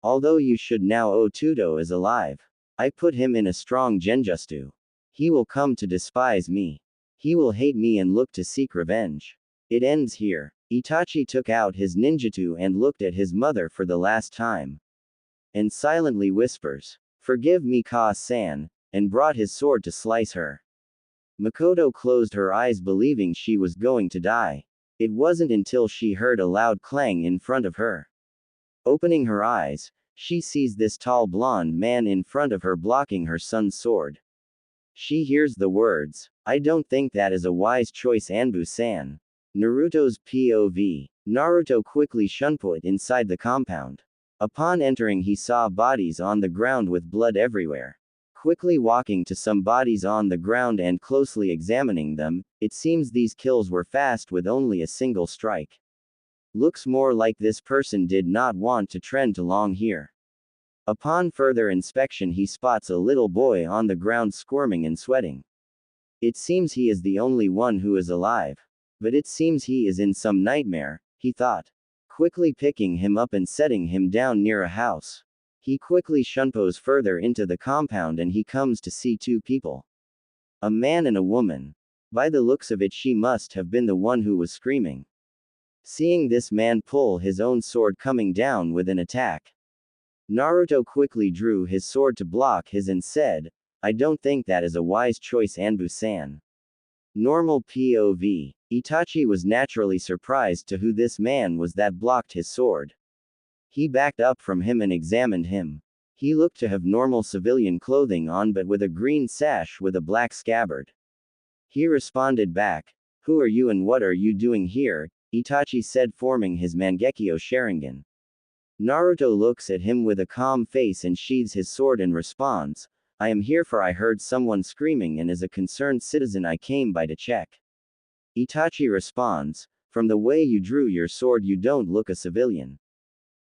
Speaker 1: Although you should now Otudo is alive. I put him in a strong genjutsu. He will come to despise me. He will hate me and look to seek revenge. It ends here. Itachi took out his ninjutsu and looked at his mother for the last time. And silently whispers, "Forgive me, Ka-san," and brought his sword to slice her. Makoto closed her eyes, believing she was going to die. It wasn't until she heard a loud clang in front of her. Opening her eyes, she sees this tall blonde man in front of her blocking her son's sword. She hears the words, "I don't think that is a wise choice, Anbu-san." Naruto's POV. Naruto quickly shunput inside the compound. Upon entering, he saw bodies on the ground with blood everywhere. Quickly walking to some bodies on the ground and closely examining them, it seems these kills were fast with only a single strike. Looks more like this person did not want to trend too long here. Upon further inspection, he spots a little boy on the ground squirming and sweating. It seems he is the only one who is alive. But it seems he is in some nightmare, he thought. Quickly picking him up and setting him down near a house. He quickly shunpos further into the compound and he comes to see two people. A man and a woman. By the looks of it, she must have been the one who was screaming. Seeing this man pull his own sword, coming down with an attack. Naruto quickly drew his sword to block his and said, "I don't think that is a wise choice, Anbu-san." Normal POV. Itachi was naturally surprised to who this man was that blocked his sword. He backed up from him and examined him. He looked to have normal civilian clothing on, but with a green sash with a black scabbard. He responded back, "Who are you and what are you doing here?" Itachi said, forming his Mangekyo Sharingan. Naruto looks at him with a calm face and sheathes his sword and responds, "I am here for I heard someone screaming and as a concerned citizen I came by to check." Itachi responds, "From the way you drew your sword you don't look a civilian.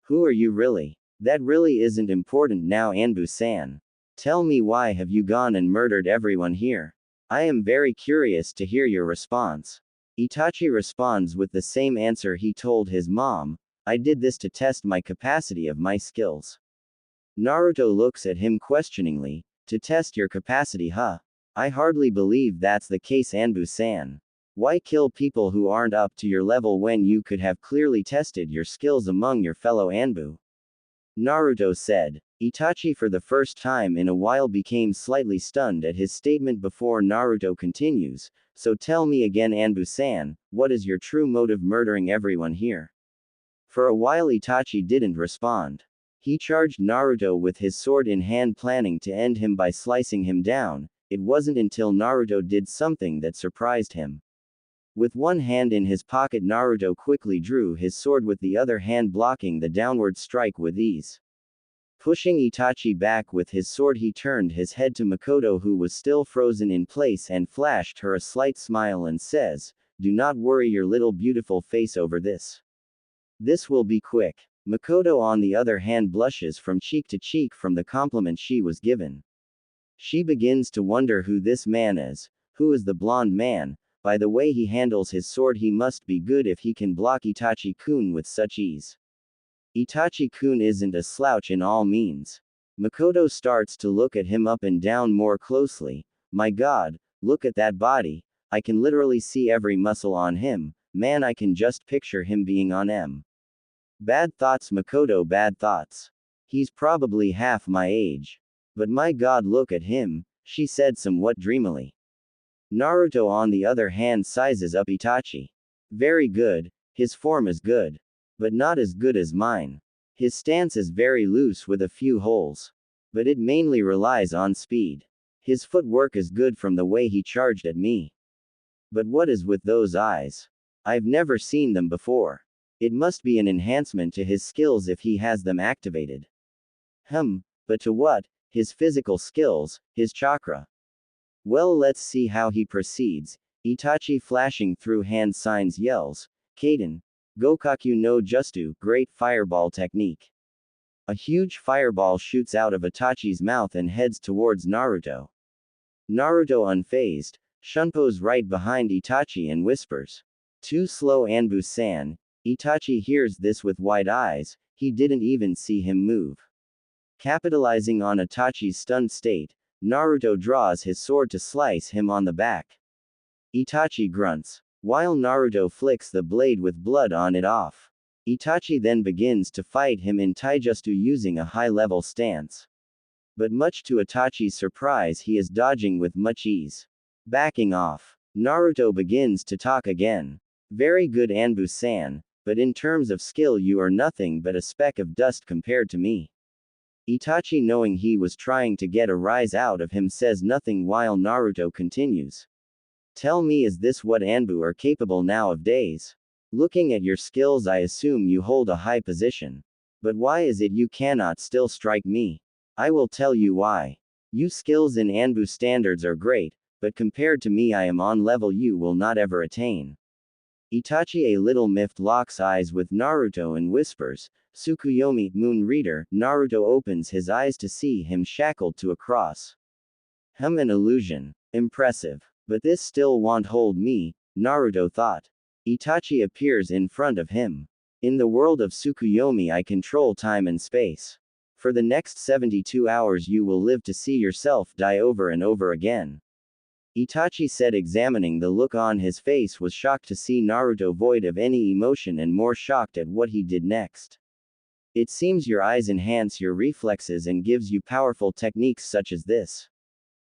Speaker 1: Who are you really? That really isn't important now, Anbu-san. Tell me, why have you gone and murdered everyone here? I am very curious to hear your response." Itachi responds with the same answer he told his mom, "I did this to test my capacity of my skills." Naruto looks at him questioningly, "To test your capacity, huh? I hardly believe that's the case, Anbu-san. Why kill people who aren't up to your level when you could have clearly tested your skills among your fellow Anbu?" Naruto said. Itachi for the first time in a while became slightly stunned at his statement before Naruto continues, "So tell me again, Anbu-san, what is your true motive murdering everyone here?" For a while Itachi didn't respond. He charged Naruto with his sword in hand, planning to end him by slicing him down. It wasn't until Naruto did something that surprised him. With one hand in his pocket, Naruto quickly drew his sword with the other hand, blocking the downward strike with ease. Pushing Itachi back with his sword, he turned his head to Makoto, who was still frozen in place, and flashed her a slight smile and says, "Do not worry your little beautiful face over this. This will be quick." Makoto on the other hand blushes from cheek to cheek from the compliment she was given. She begins to wonder who this man is. Who is the blonde man? By the way he handles his sword, he must be good if he can block Itachi-kun with such ease. Itachi-kun isn't a slouch in all means. Makoto starts to look at him up and down more closely. My god, look at that body. I can literally see every muscle on him. Man, I can just picture him being on M. Bad thoughts, Makoto, bad thoughts. He's probably half my age. But my god, look at him, she said somewhat dreamily. Naruto on the other hand sizes up Itachi. Very good, his form is good. But not as good as mine. His stance is very loose with a few holes. But it mainly relies on speed. His footwork is good from the way he charged at me. But what is with those eyes? I've never seen them before. It must be an enhancement to his skills if he has them activated. But to what? His physical skills, his chakra. Well, let's see how he proceeds. Itachi flashing through hand signs yells, Kaden, Gokaku no Justu, great fireball technique. A huge fireball shoots out of Itachi's mouth and heads towards Naruto. Naruto unfazed, Shunpo's right behind Itachi and whispers, "Too slow Anbu-san." Itachi hears this with wide eyes, he didn't even see him move. Capitalizing on Itachi's stunned state, Naruto draws his sword to slice him on the back. Itachi grunts, while Naruto flicks the blade with blood on it off. Itachi then begins to fight him in taijutsu using a high-level stance. But much to Itachi's surprise, he is dodging with much ease. Backing off, Naruto begins to talk again. "Very good Anbu-san, but in terms of skill you are nothing but a speck of dust compared to me." Itachi, knowing he was trying to get a rise out of him, says nothing while Naruto continues. "Tell me, is this what Anbu are capable nowadays? Looking at your skills I assume you hold a high position. But why is it you cannot still strike me? I will tell you why. You skills in Anbu standards are great, but compared to me I am on level you will not ever attain." Itachi, a little miffed, locks eyes with Naruto and whispers, "Tsukuyomi, Moon Reader." Naruto opens his eyes to see him shackled to a cross. An illusion. Impressive. But this still won't hold me, Naruto thought. Itachi appears in front of him. "In the world of Tsukuyomi I control time and space. For the next 72 hours you will live to see yourself die over and over again." Itachi said, examining the look on his face, was shocked to see Naruto void of any emotion and more shocked at what he did next. "It seems your eyes enhance your reflexes and gives you powerful techniques such as this."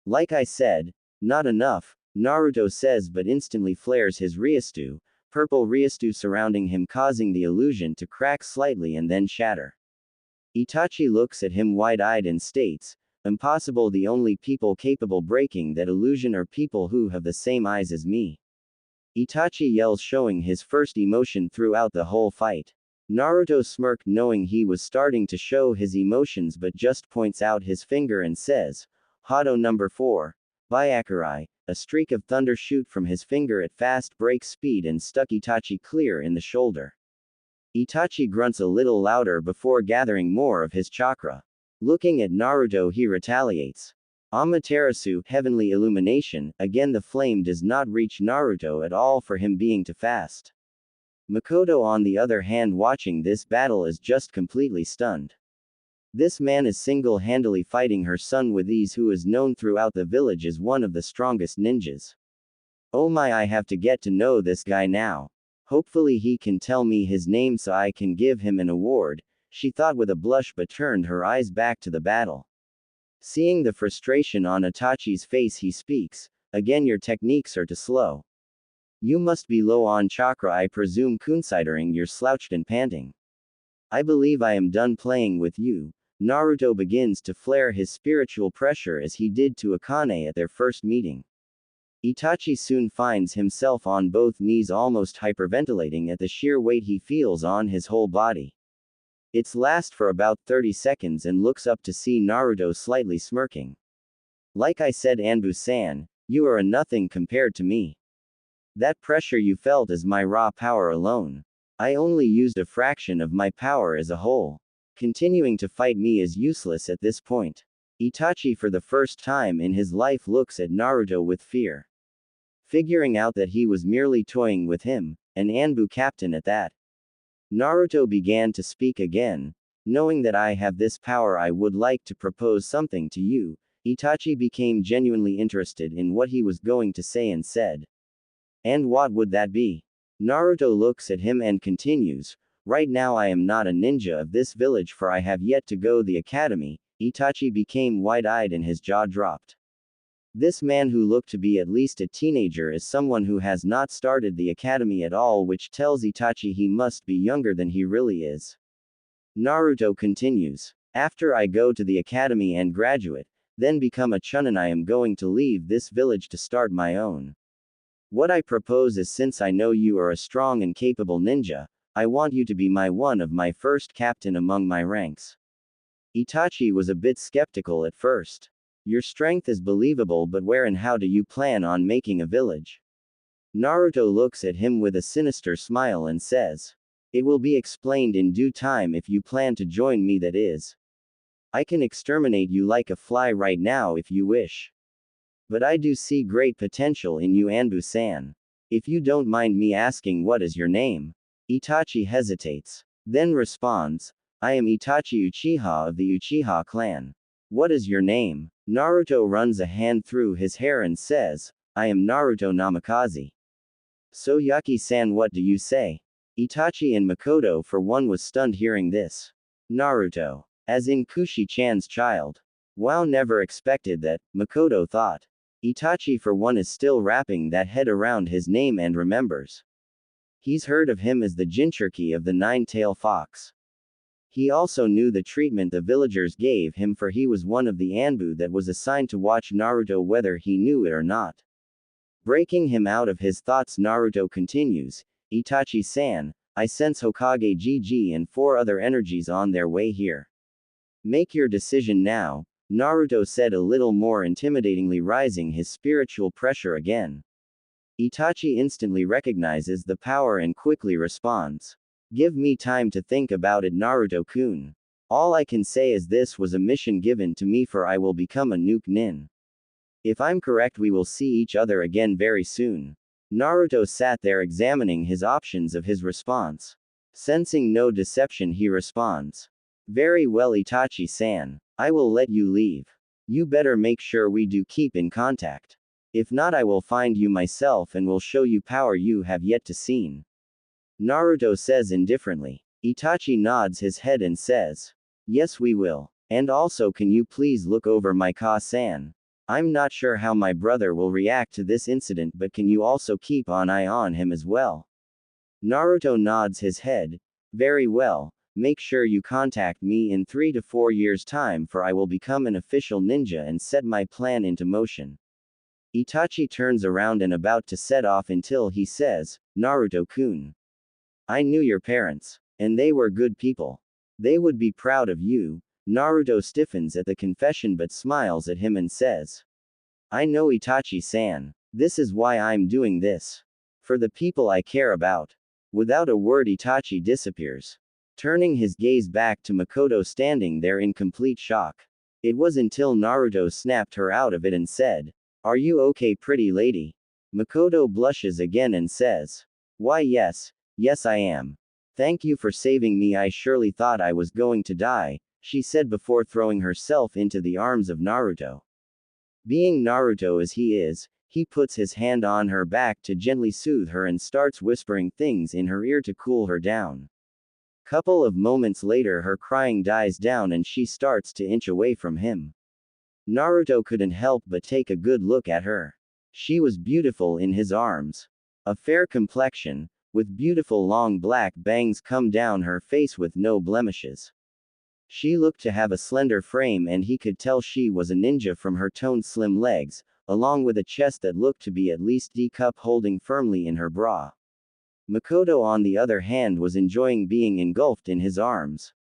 Speaker 1: "Like I said, not enough," Naruto says, but instantly flares his Ryostu, purple Ryostu surrounding him, causing the illusion to crack slightly and then shatter. Itachi looks at him wide-eyed and states, "Impossible, the only people capable breaking that illusion are people who have the same eyes as me." Itachi yells, showing his first emotion throughout the whole fight. Naruto smirked, knowing he was starting to show his emotions, but just points out his finger and says, "Hado number 4. Byakurai." A streak of thunder shoot from his finger at fast break speed and stuck Itachi clear in the shoulder. Itachi grunts a little louder before gathering more of his chakra. Looking at Naruto, he retaliates. Amaterasu, heavenly illumination. Again the flame does not reach Naruto at all, for him being too fast. Makoto, on the other hand, watching this battle, is just completely stunned. This man is single-handedly fighting her son with ease, who is known throughout the village as one of the strongest ninjas. "Oh my, I have to get to know this guy now. Hopefully he can tell me his name so I can give him an award," she thought with a blush, but turned her eyes back to the battle. Seeing the frustration on Itachi's face, he speaks, "Again your techniques are too slow. You must be low on chakra, I presume, considering you're slouched and panting. I believe I am done playing with you." Naruto begins to flare his spiritual pressure as he did to Akane at their first meeting. Itachi soon finds himself on both knees, almost hyperventilating at the sheer weight he feels on his whole body. It lasts for about 30 seconds and looks up to see Naruto slightly smirking. "Like I said, Anbu-san, you are a nothing compared to me. That pressure you felt is my raw power alone. I only used a fraction of my power as a whole. Continuing to fight me is useless at this point." Itachi, for the first time in his life, looks at Naruto with fear. Figuring out that he was merely toying with him, an Anbu captain at that. Naruto began to speak again. "Knowing that I have this power, I would like to propose something to you." Itachi became genuinely interested in what he was going to say and said, "And what would that be?" Naruto looks at him and continues, "Right now I am not a ninja of this village, for I have yet to go the academy." Itachi became wide-eyed and his jaw dropped. This man, who looked to be at least a teenager, is someone who has not started the academy at all, which tells Itachi he must be younger than he really is. Naruto continues, "After I go to the academy and graduate, then become a chunin, I am going to leave this village to start my own." What I propose is, since I know you are a strong and capable ninja, I want you to be one of my first captain among my ranks. Itachi was a bit skeptical at first. Your strength is believable, but where and how do you plan on making a village? Naruto looks at him with a sinister smile and says, it will be explained in due time if you plan to join me, that is. I can exterminate you like a fly right now if you wish. But I do see great potential in you, Anbu-san. If you don't mind me asking, what is your name? Itachi hesitates. Then responds, I am Itachi Uchiha of the Uchiha clan. What is your name? Naruto runs a hand through his hair and says, I am Naruto Namikaze. So Yaki-san, what do you say? Itachi and Makoto for one was stunned hearing this. Naruto. As in Kushi-chan's child. Wow, never expected that, Makoto thought. Itachi for one is still wrapping that head around his name and remembers. He's heard of him as the Jinchuriki of the Nine-Tailed Fox. He also knew the treatment the villagers gave him, for he was one of the Anbu that was assigned to watch Naruto whether he knew it or not. Breaking him out of his thoughts, Naruto continues, Itachi-san, I sense Hokage Gigi and 4 other energies on their way here. Make your decision now, Naruto said a little more intimidatingly, rising his spiritual pressure again. Itachi instantly recognizes the power and quickly responds. Give me time to think about it, Naruto-kun. All I can say is this was a mission given to me, for I will become a nuke nin. If I'm correct, we will see each other again very soon. Naruto sat there examining his options of his response. Sensing no deception, he responds. Very well, Itachi-san. I will let you leave. You better make sure we do keep in contact. If not, I will find you myself and will show you power you have yet to seen. Naruto says indifferently. Itachi nods his head and says, yes, we will. And also, can you please look over my Ka-san? I'm not sure how my brother will react to this incident, but can you also keep an eye on him as well? Naruto nods his head. Very well. Make sure you contact me in 3 to 4 years' time, for I will become an official ninja and set my plan into motion. Itachi turns around and about to set off until he says, Naruto-kun. I knew your parents. And they were good people. They would be proud of you. Naruto stiffens at the confession but smiles at him and says, I know, Itachi-san. This is why I'm doing this. For the people I care about. Without a word, Itachi disappears. Turning his gaze back to Makoto standing there in complete shock. It was until Naruto snapped her out of it and said, are you okay, pretty lady? Makoto blushes again and says, why yes, I am. Thank you for saving me. I surely thought I was going to die, she said before throwing herself into the arms of Naruto. Being Naruto as he is, he puts his hand on her back to gently soothe her and starts whispering things in her ear to cool her down. Couple of moments later, her crying dies down and she starts to inch away from him. Naruto couldn't help but take a good look at her. She was beautiful in his arms. A fair complexion, with beautiful long black bangs come down her face with no blemishes. She looked to have a slender frame, and he could tell she was a ninja from her toned slim legs, along with a chest that looked to be at least D-cup holding firmly in her bra. Makoto, on the other hand, was enjoying being engulfed in his arms.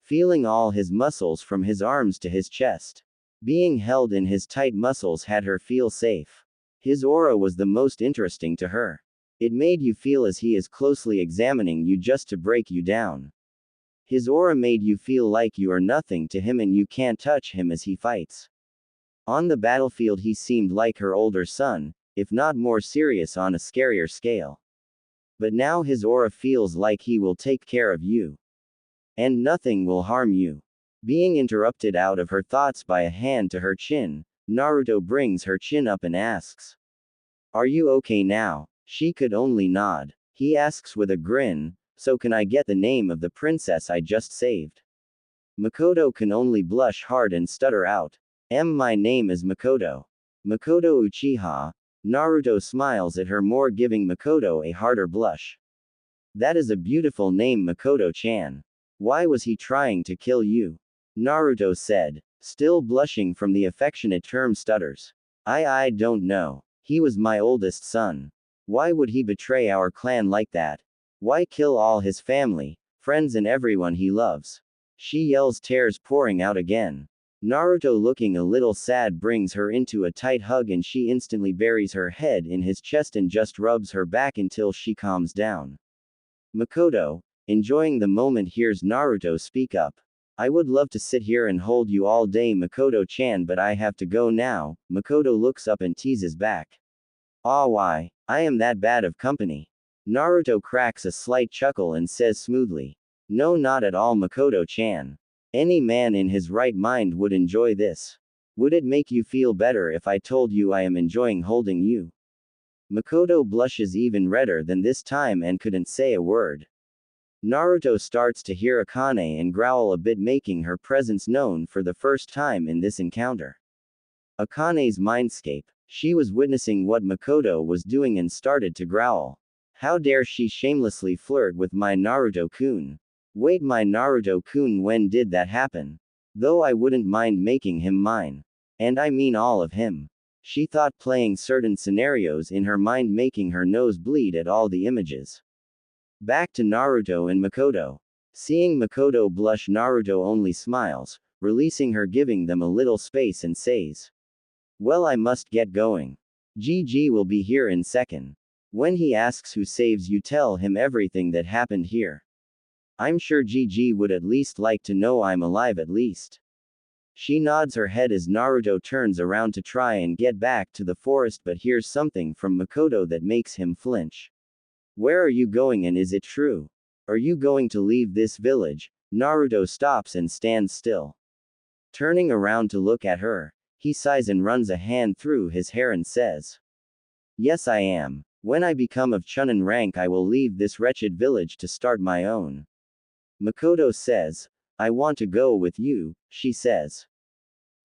Speaker 1: Feeling all his muscles from his arms to his chest. Being held in his tight muscles had her feel safe. His aura was the most interesting to her. It made you feel as he is closely examining you just to break you down. His aura made you feel like you are nothing to him and you can't touch him as he fights. On the battlefield he seemed like her older son, if not more serious on a scarier scale. But now his aura feels like he will take care of you. And nothing will harm you. Being interrupted out of her thoughts by a hand to her chin, Naruto brings her chin up and asks, are you okay now? She could only nod. He asks with a grin, so can I get the name of the princess I just saved? Makoto can only blush hard and stutter out, my name is Makoto. Makoto Uchiha. Naruto smiles at her more, giving Makoto a harder blush. That is a beautiful name, Makoto-chan. Why was he trying to kill you? Naruto said, still blushing from the affectionate term, stutters. I don't know. He was my oldest son. Why would he betray our clan like that? Why kill all his family, friends and everyone he loves? She yells, tears pouring out again. Naruto, looking a little sad, brings her into a tight hug and she instantly buries her head in his chest and just rubs her back until she calms down. Makoto, enjoying the moment, hears Naruto speak up. I would love to sit here and hold you all day, Makoto-chan, but I have to go now. Makoto looks up and teases back. Ah, why? I am that bad of company. Naruto cracks a slight chuckle and says smoothly. No, not at all, Makoto-chan. Any man in his right mind would enjoy this. Would it make you feel better if I told you I am enjoying holding you? Makoto blushes even redder than this time and couldn't say a word. Naruto starts to hear Akane and growl a bit, making her presence known for the first time in this encounter. Akane's mindscape. She was witnessing what Makoto was doing and started to growl. How dare she shamelessly flirt with my Naruto-kun? Wait, my Naruto-kun, when did that happen? Though I wouldn't mind making him mine. And I mean all of him. She thought, playing certain scenarios in her mind, making her nose bleed at all the images. Back to Naruto and Makoto. Seeing Makoto blush, Naruto only smiles, releasing her, giving them a little space, and says, well, I must get going. GG will be here in second. When he asks who saves you, tell him everything that happened here. I'm sure GG would at least like to know I'm alive at least. She nods her head as Naruto turns around to try and get back to the forest, but hears something from Makoto that makes him flinch. Where are you going, and is it true? Are you going to leave this village? Naruto stops and stands still. Turning around to look at her, he sighs and runs a hand through his hair and says, yes, I am. When I become of Chunin rank, I will leave this wretched village to start my own. Makoto says, I want to go with you, she says.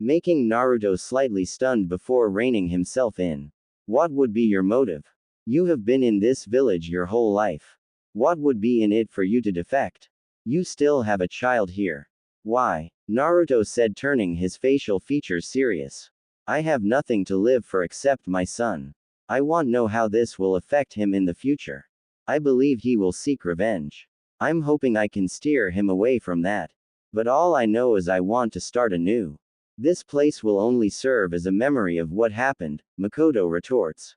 Speaker 1: Making Naruto slightly stunned before reining himself in. What would be your motive? You have been in this village your whole life. What would be in it for you to defect? You still have a child here. Why? Naruto said, turning his facial features serious. I have nothing to live for except my son. I want to know how this will affect him in the future. I believe he will seek revenge. I'm hoping I can steer him away from that. But all I know is I want to start anew. This place will only serve as a memory of what happened, Makoto retorts.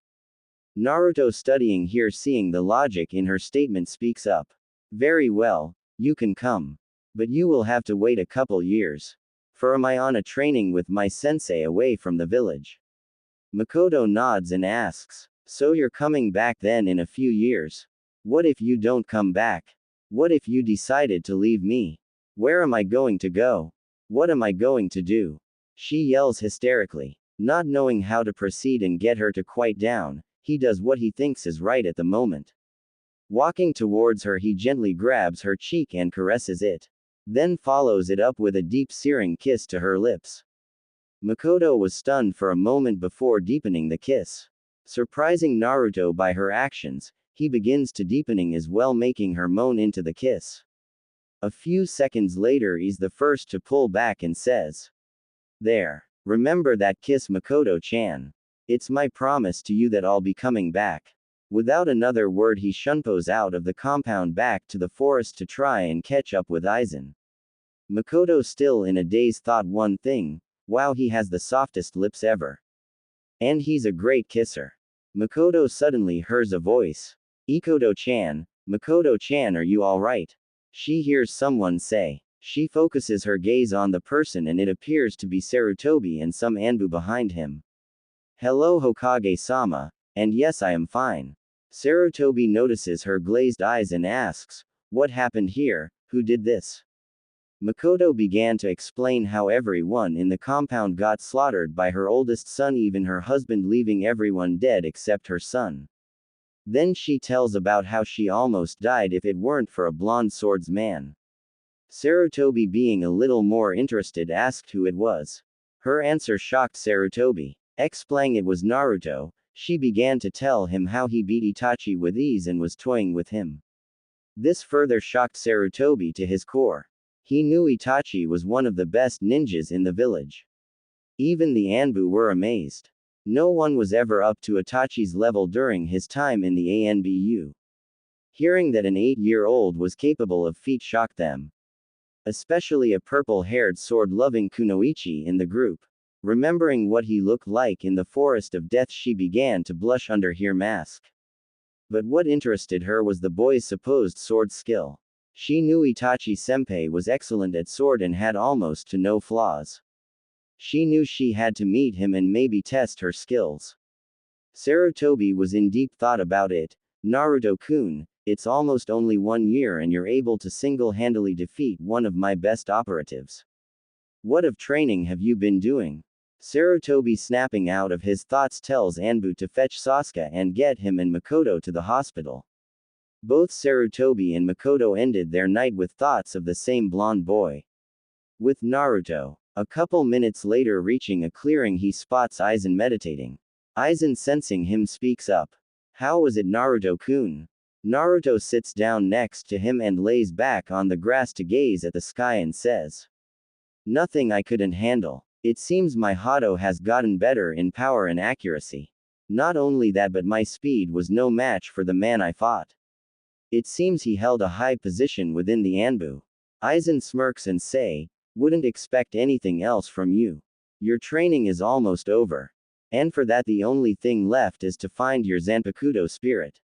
Speaker 1: Naruto, studying here, seeing the logic in her statement, speaks up. Very well, you can come. But you will have to wait a couple years. For am I on a training with my sensei away from the village? Makoto nods and asks, so you're coming back then in a few years? What if you don't come back? What if you decided to leave me? Where am I going to go? What am I going to do? She yells hysterically. Not knowing how to proceed and get her to quiet down, he does what he thinks is right at the moment. Walking towards her, he gently grabs her cheek and caresses it. Then follows it up with a deep, searing kiss to her lips. Makoto was stunned for a moment before deepening the kiss. Surprising Naruto by her actions, he begins to deepening as well, making her moan into the kiss. A few seconds later, he's the first to pull back and says, there. Remember that kiss, Makoto-chan. It's my promise to you that I'll be coming back. Without another word, he shunpos out of the compound back to the forest to try and catch up with Aizen. Makoto, still in a daze, thought one thing. Wow, he has the softest lips ever. And he's a great kisser. Makoto suddenly hears a voice. Ikoto-chan, Makoto-chan, are you alright? She hears someone say. She focuses her gaze on the person and it appears to be Sarutobi and some Anbu behind him. Hello, Hokage-sama, and yes, I am fine. Sarutobi notices her glazed eyes and asks, what happened here, who did this? Makoto began to explain how everyone in the compound got slaughtered by her oldest son, even her husband, leaving everyone dead except her son. Then she tells about how she almost died if it weren't for a blonde swordsman. Sarutobi, being a little more interested, asked who it was. Her answer shocked Sarutobi. Explaining it was Naruto, she began to tell him how he beat Itachi with ease and was toying with him. This further shocked Sarutobi to his core. He knew Itachi was one of the best ninjas in the village. Even the Anbu were amazed. No one was ever up to Itachi's level during his time in the ANBU. Hearing that an 8-year-old was capable of feat shocked them. Especially a purple-haired sword-loving kunoichi in the group. Remembering what he looked like in the forest of death, she began to blush under her mask. But what interested her was the boy's supposed sword skill. She knew Itachi-senpai was excellent at sword and had almost to no flaws. She knew she had to meet him and maybe test her skills. Sarutobi was in deep thought about it. Naruto-kun, it's almost only 1 year and you're able to single-handedly defeat one of my best operatives. What of training have you been doing? Sarutobi, snapping out of his thoughts, tells Anbu to fetch Sasuke and get him and Makoto to the hospital. Both Sarutobi and Makoto ended their night with thoughts of the same blonde boy. With Naruto. A couple minutes later, reaching a clearing, he spots Aizen meditating. Aizen, sensing him, speaks up. How was it, Naruto-kun? Naruto sits down next to him and lays back on the grass to gaze at the sky and says, nothing I couldn't handle. It seems my Hado has gotten better in power and accuracy. Not only that, but my speed was no match for the man I fought. It seems he held a high position within the Anbu. Aizen smirks and say, wouldn't expect anything else from you. Your training is almost over. And for that, the only thing left is to find your Zanpakuto spirit.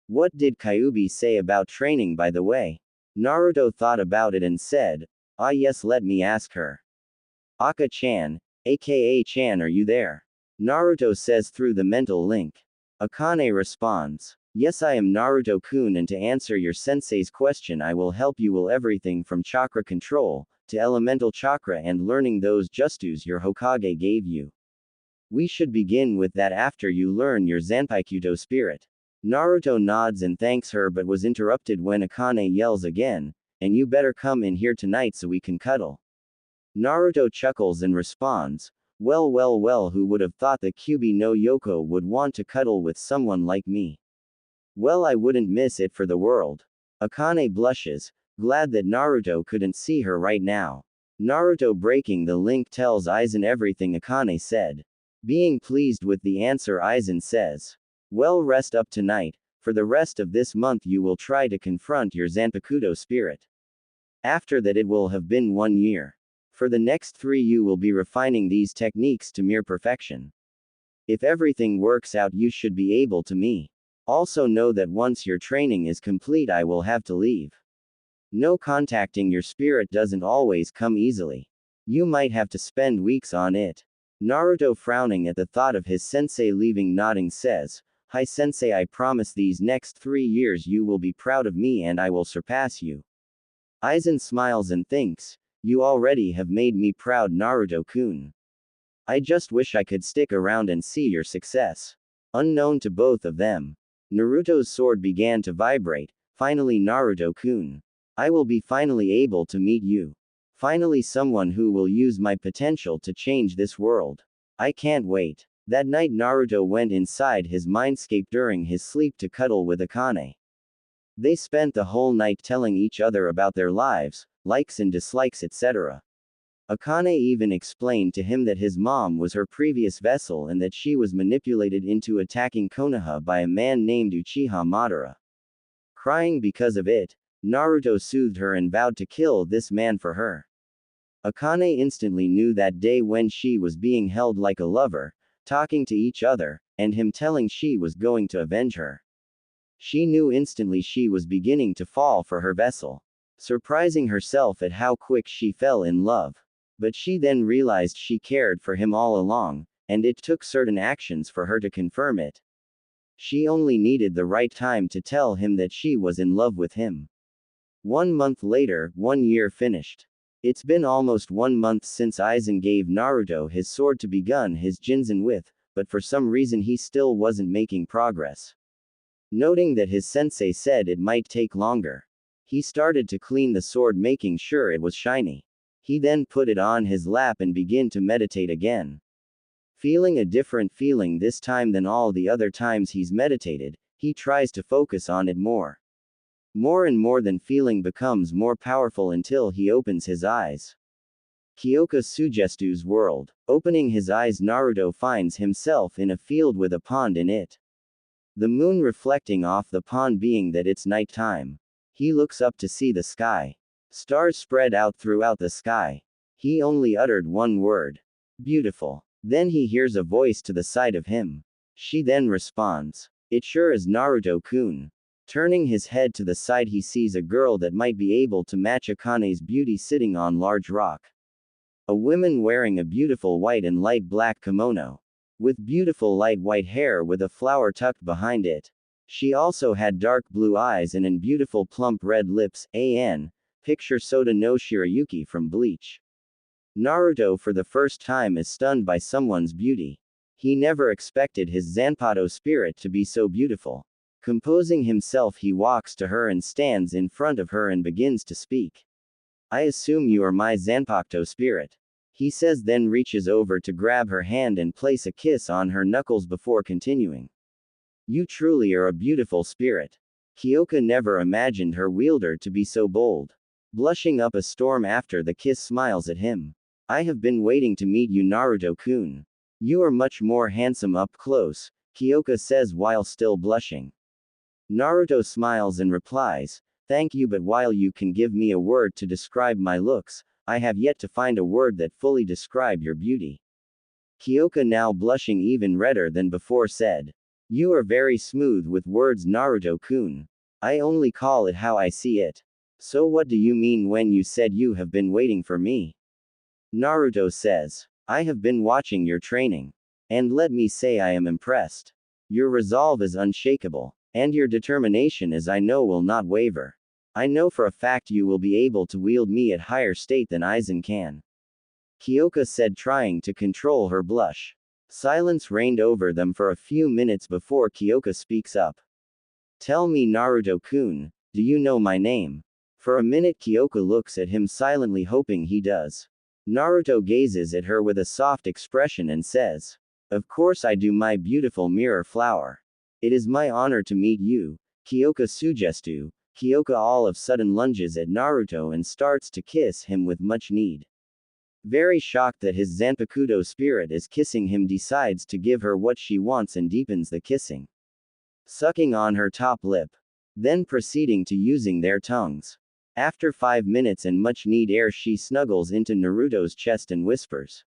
Speaker 1: What did Kyuubi say about training, by the way? Naruto thought about it and said, ah yes, let me ask her. Aka-chan, aka Chan, are you there? Naruto says through the mental link. Akane responds, yes, I am Naruto-kun, and to answer your sensei's question, I will help you with everything from chakra control, to elemental chakra and learning those justus your Hokage gave you. We should begin with that after you learn your Zanpakuto spirit. Naruto nods and thanks her, but was interrupted when Akane yells again, and you better come in here tonight so we can cuddle. Naruto chuckles and responds, well, who would have thought that Kyuubi no Yoko would want to cuddle with someone like me? Well, I wouldn't miss it for the world. Akane blushes, glad that Naruto couldn't see her right now. Naruto, breaking the link, tells Aizen everything Akane said. Being pleased with the answer, Aizen says, well, rest up tonight. For the rest of this month you will try to confront your Zanpakuto spirit. After that it will have been 1 year. For the next 3 you will be refining these techniques to mere perfection. If everything works out, you should be able to me. Also know that once your training is complete, I will have to leave. No, contacting your spirit doesn't always come easily. You might have to spend weeks on it. Naruto, frowning at the thought of his sensei leaving, nodding, says, hi sensei, I promise these next 3 years you will be proud of me and I will surpass you. Aizen smiles and thinks, you already have made me proud, Naruto-kun. I just wish I could stick around and see your success. Unknown to both of them, Naruto's sword began to vibrate. Finally, Naruto-kun. I will be finally able to meet you. Finally, someone who will use my potential to change this world. I can't wait. That night, Naruto went inside his mindscape during his sleep to cuddle with Akane. They spent the whole night telling each other about their lives, likes and dislikes, etc. Akane even explained to him that his mom was her previous vessel and that she was manipulated into attacking Konoha by a man named Uchiha Madara. Crying because of it, Naruto soothed her and vowed to kill this man for her. Akane instantly knew that day when she was being held like a lover, talking to each other, and him telling she was going to avenge her. She knew instantly she was beginning to fall for her vessel, surprising herself at how quick she fell in love. But she then realized she cared for him all along, and it took certain actions for her to confirm it. She only needed the right time to tell him that she was in love with him. 1 month later, 1 year finished. It's been almost 1 month since Aizen gave Naruto his sword to begin his Jinzen with, but for some reason he still wasn't making progress. Noting that his sensei said it might take longer, he started to clean the sword, making sure it was shiny. He then put it on his lap and began to meditate again. Feeling a different feeling this time than all the other times he's meditated, he tries to focus on it more. More and more, than feeling becomes more powerful until he opens his eyes. Kyoka Sugestu's world. Opening his eyes, Naruto finds himself in a field with a pond in it. The moon reflecting off the pond, being that it's night time. He looks up to see the sky. Stars spread out throughout the sky. He only uttered one word. Beautiful. Then he hears a voice to the side of him. She then responds. It sure is Naruto-kun. Turning his head to the side, he sees a girl that might be able to match Akane's beauty sitting on large rock. A woman wearing a beautiful white and light black kimono. With beautiful light white hair with a flower tucked behind it. She also had dark blue eyes and beautiful plump red lips. Picture Soda no Shirayuki from Bleach. Naruto for the first time is stunned by someone's beauty. He never expected his Zanpakuto spirit to be so beautiful. Composing himself, he walks to her and stands in front of her and begins to speak. I assume you are my Zanpakuto spirit. He says, then reaches over to grab her hand and place a kiss on her knuckles before continuing. You truly are a beautiful spirit. Kyoka never imagined her wielder to be so bold. Blushing up a storm after the kiss, smiles at him. I have been waiting to meet you, Naruto-kun. You are much more handsome up close, Kyoka says while still blushing. Naruto smiles and replies, thank you, but while you can give me a word to describe my looks, I have yet to find a word that fully describe your beauty. Kyoka, now blushing even redder than before, said, you are very smooth with words, Naruto-kun. I only call it how I see it. So what do you mean when you said you have been waiting for me? Naruto says, I have been watching your training. And let me say I am impressed. Your resolve is unshakable. And your determination, as I know, will not waver. I know for a fact you will be able to wield me at higher state than Aizen can. Kyoka said, trying to control her blush. Silence reigned over them for a few minutes before Kyoka speaks up. Tell me, Naruto-kun, do you know my name? For a minute Kyoka looks at him silently, hoping he does. Naruto gazes at her with a soft expression and says, of course I do, my beautiful mirror flower. It is my honor to meet you, Kyoka Sugestu. Kyoka all of sudden lunges at Naruto and starts to kiss him with much need. Very shocked that his Zanpakuto spirit is kissing him, decides to give her what she wants and deepens the kissing. Sucking on her top lip. Then proceeding to using their tongues. After 5 minutes and much need air, she snuggles into Naruto's chest and whispers.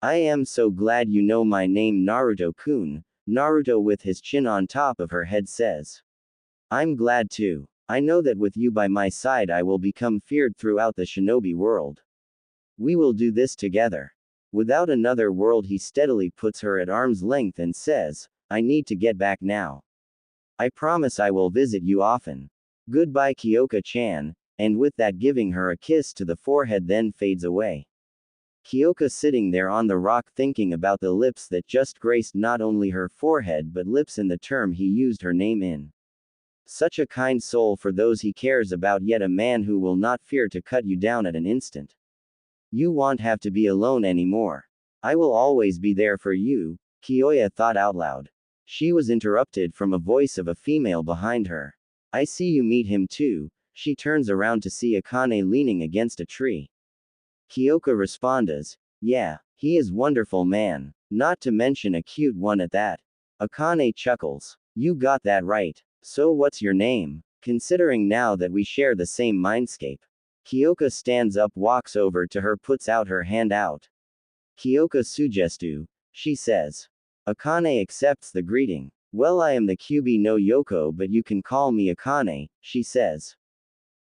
Speaker 1: I am so glad you know my name, Naruto-kun. Naruto, with his chin on top of her head, says. I'm glad too. I know that with you by my side I will become feared throughout the shinobi world. We will do this together. Without another word, he steadily puts her at arm's length and says, I need to get back now. I promise I will visit you often. Goodbye, Kyoka-chan, and with that giving her a kiss to the forehead, then fades away. Kyoka sitting there on the rock thinking about the lips that just graced not only her forehead but lips in the term he used her name in. Such a kind soul for those he cares about, yet a man who will not fear to cut you down at an instant. You won't have to be alone anymore. I will always be there for you, Kyoya thought out loud. She was interrupted from a voice of a female behind her. I see you meet him too. She turns around to see Akane leaning against a tree. Kyoka responds, yeah, he is wonderful man, not to mention a cute one at that. Akane chuckles. You got that right. So what's your name? Considering now that we share the same mindscape. Kyoka stands up, walks over to her, puts out her hand out. Kyoka Sugestu, she says. Akane accepts the greeting. Well, I am the Kyubi no Yoko, but you can call me Akane, she says.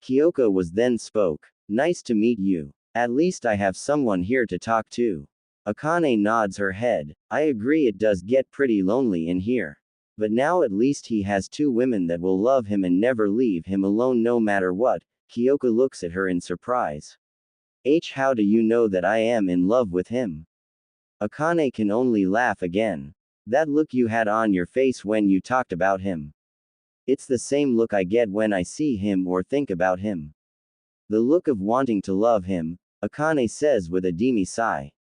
Speaker 1: Kyoka was then spoke. Nice to meet you. At least I have someone here to talk to. Akane nods her head. I agree, it does get pretty lonely in here. But now at least he has 2 women that will love him and never leave him alone no matter what. Kyoka looks at her in surprise. How do you know that I am in love with him? Akane can only laugh again. That look you had on your face when you talked about him. It's the same look I get when I see him or think about him. The look of wanting to love him, Akane says with a dreamy sigh.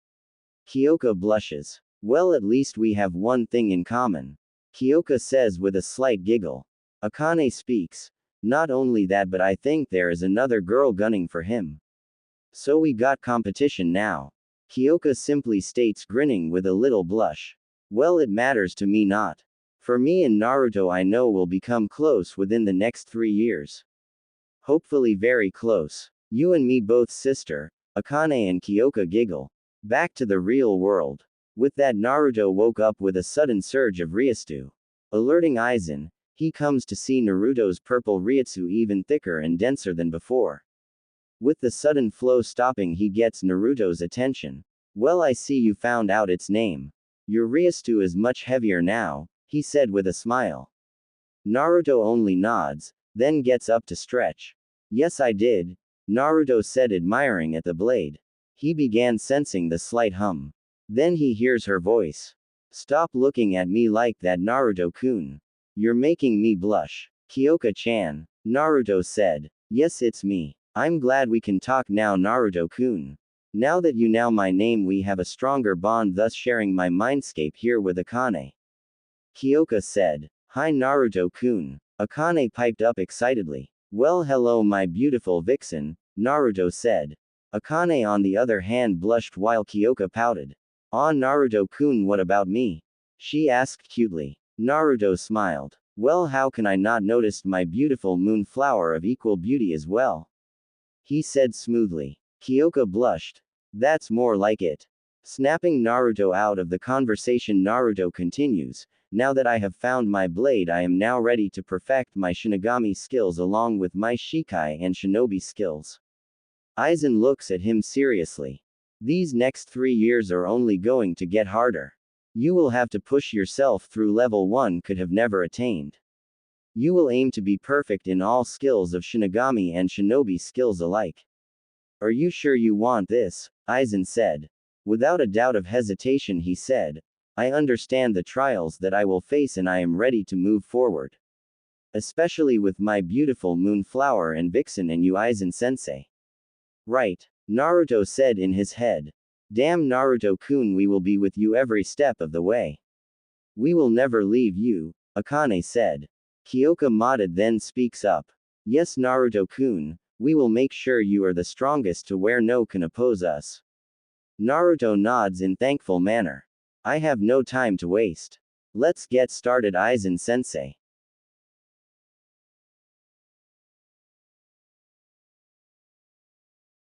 Speaker 1: Kyoka blushes. Well, at least we have one thing in common. Kyoka says with a slight giggle. Akane speaks. Not only that, but I think there is another girl gunning for him. So we got competition now. Kyoka simply states, grinning with a little blush. Well, it matters to me not. For me and Naruto, I know will become close within the next 3 years. Hopefully very close. You and me both, sister. Akane and Kyoka giggle. Back to the real world. With that, Naruto woke up with a sudden surge of Ryustu. Alerting Aizen, he comes to see Naruto's purple Ryutsu even thicker and denser than before. With the sudden flow stopping, he gets Naruto's attention. Well, I see you found out its name. Your Ryustu is much heavier now, he said with a smile. Naruto only nods, then gets up to stretch. Yes, I did, Naruto said, admiring at the blade. He began sensing the slight hum. Then he hears her voice. Stop looking at me like that, Naruto-kun. You're making me blush. Kyoka-chan, Naruto said. Yes, it's me. I'm glad we can talk now, Naruto-kun. Now that you know my name, we have a stronger bond, thus sharing my mindscape here with Akane. Kyoka said. Hi, Naruto-kun. Akane piped up excitedly. Well, hello, my beautiful vixen, Naruto said. Akane on the other hand blushed while Kyoka pouted. Ah, Naruto-kun, what about me? She asked cutely. Naruto smiled. Well, how can I not notice my beautiful moonflower of equal beauty as well? He said smoothly. Kyoka blushed. That's more like it. Snapping Naruto out of the conversation, Naruto continues. Now that I have found my blade, I am now ready to perfect my Shinigami skills along with my Shikai and Shinobi skills. Aizen looks at him seriously. These next 3 years are only going to get harder. You will have to push yourself through level 1 could have never attained. You will aim to be perfect in all skills of Shinigami and Shinobi skills alike. Are you sure you want this? Aizen said. Without a doubt of hesitation, he said. I understand the trials that I will face and I am ready to move forward. Especially with my beautiful moonflower and vixen and you, Aizen-sensei. Right, Naruto said in his head. Damn, Naruto-kun, we will be with you every step of the way. We will never leave you, Akane said. Kyoka nodded, then speaks up. Yes, Naruto-kun, we will make sure you are the strongest to where no can oppose us. Naruto nods in thankful manner. I have no time to waste. Let's get started, Aizen-sensei.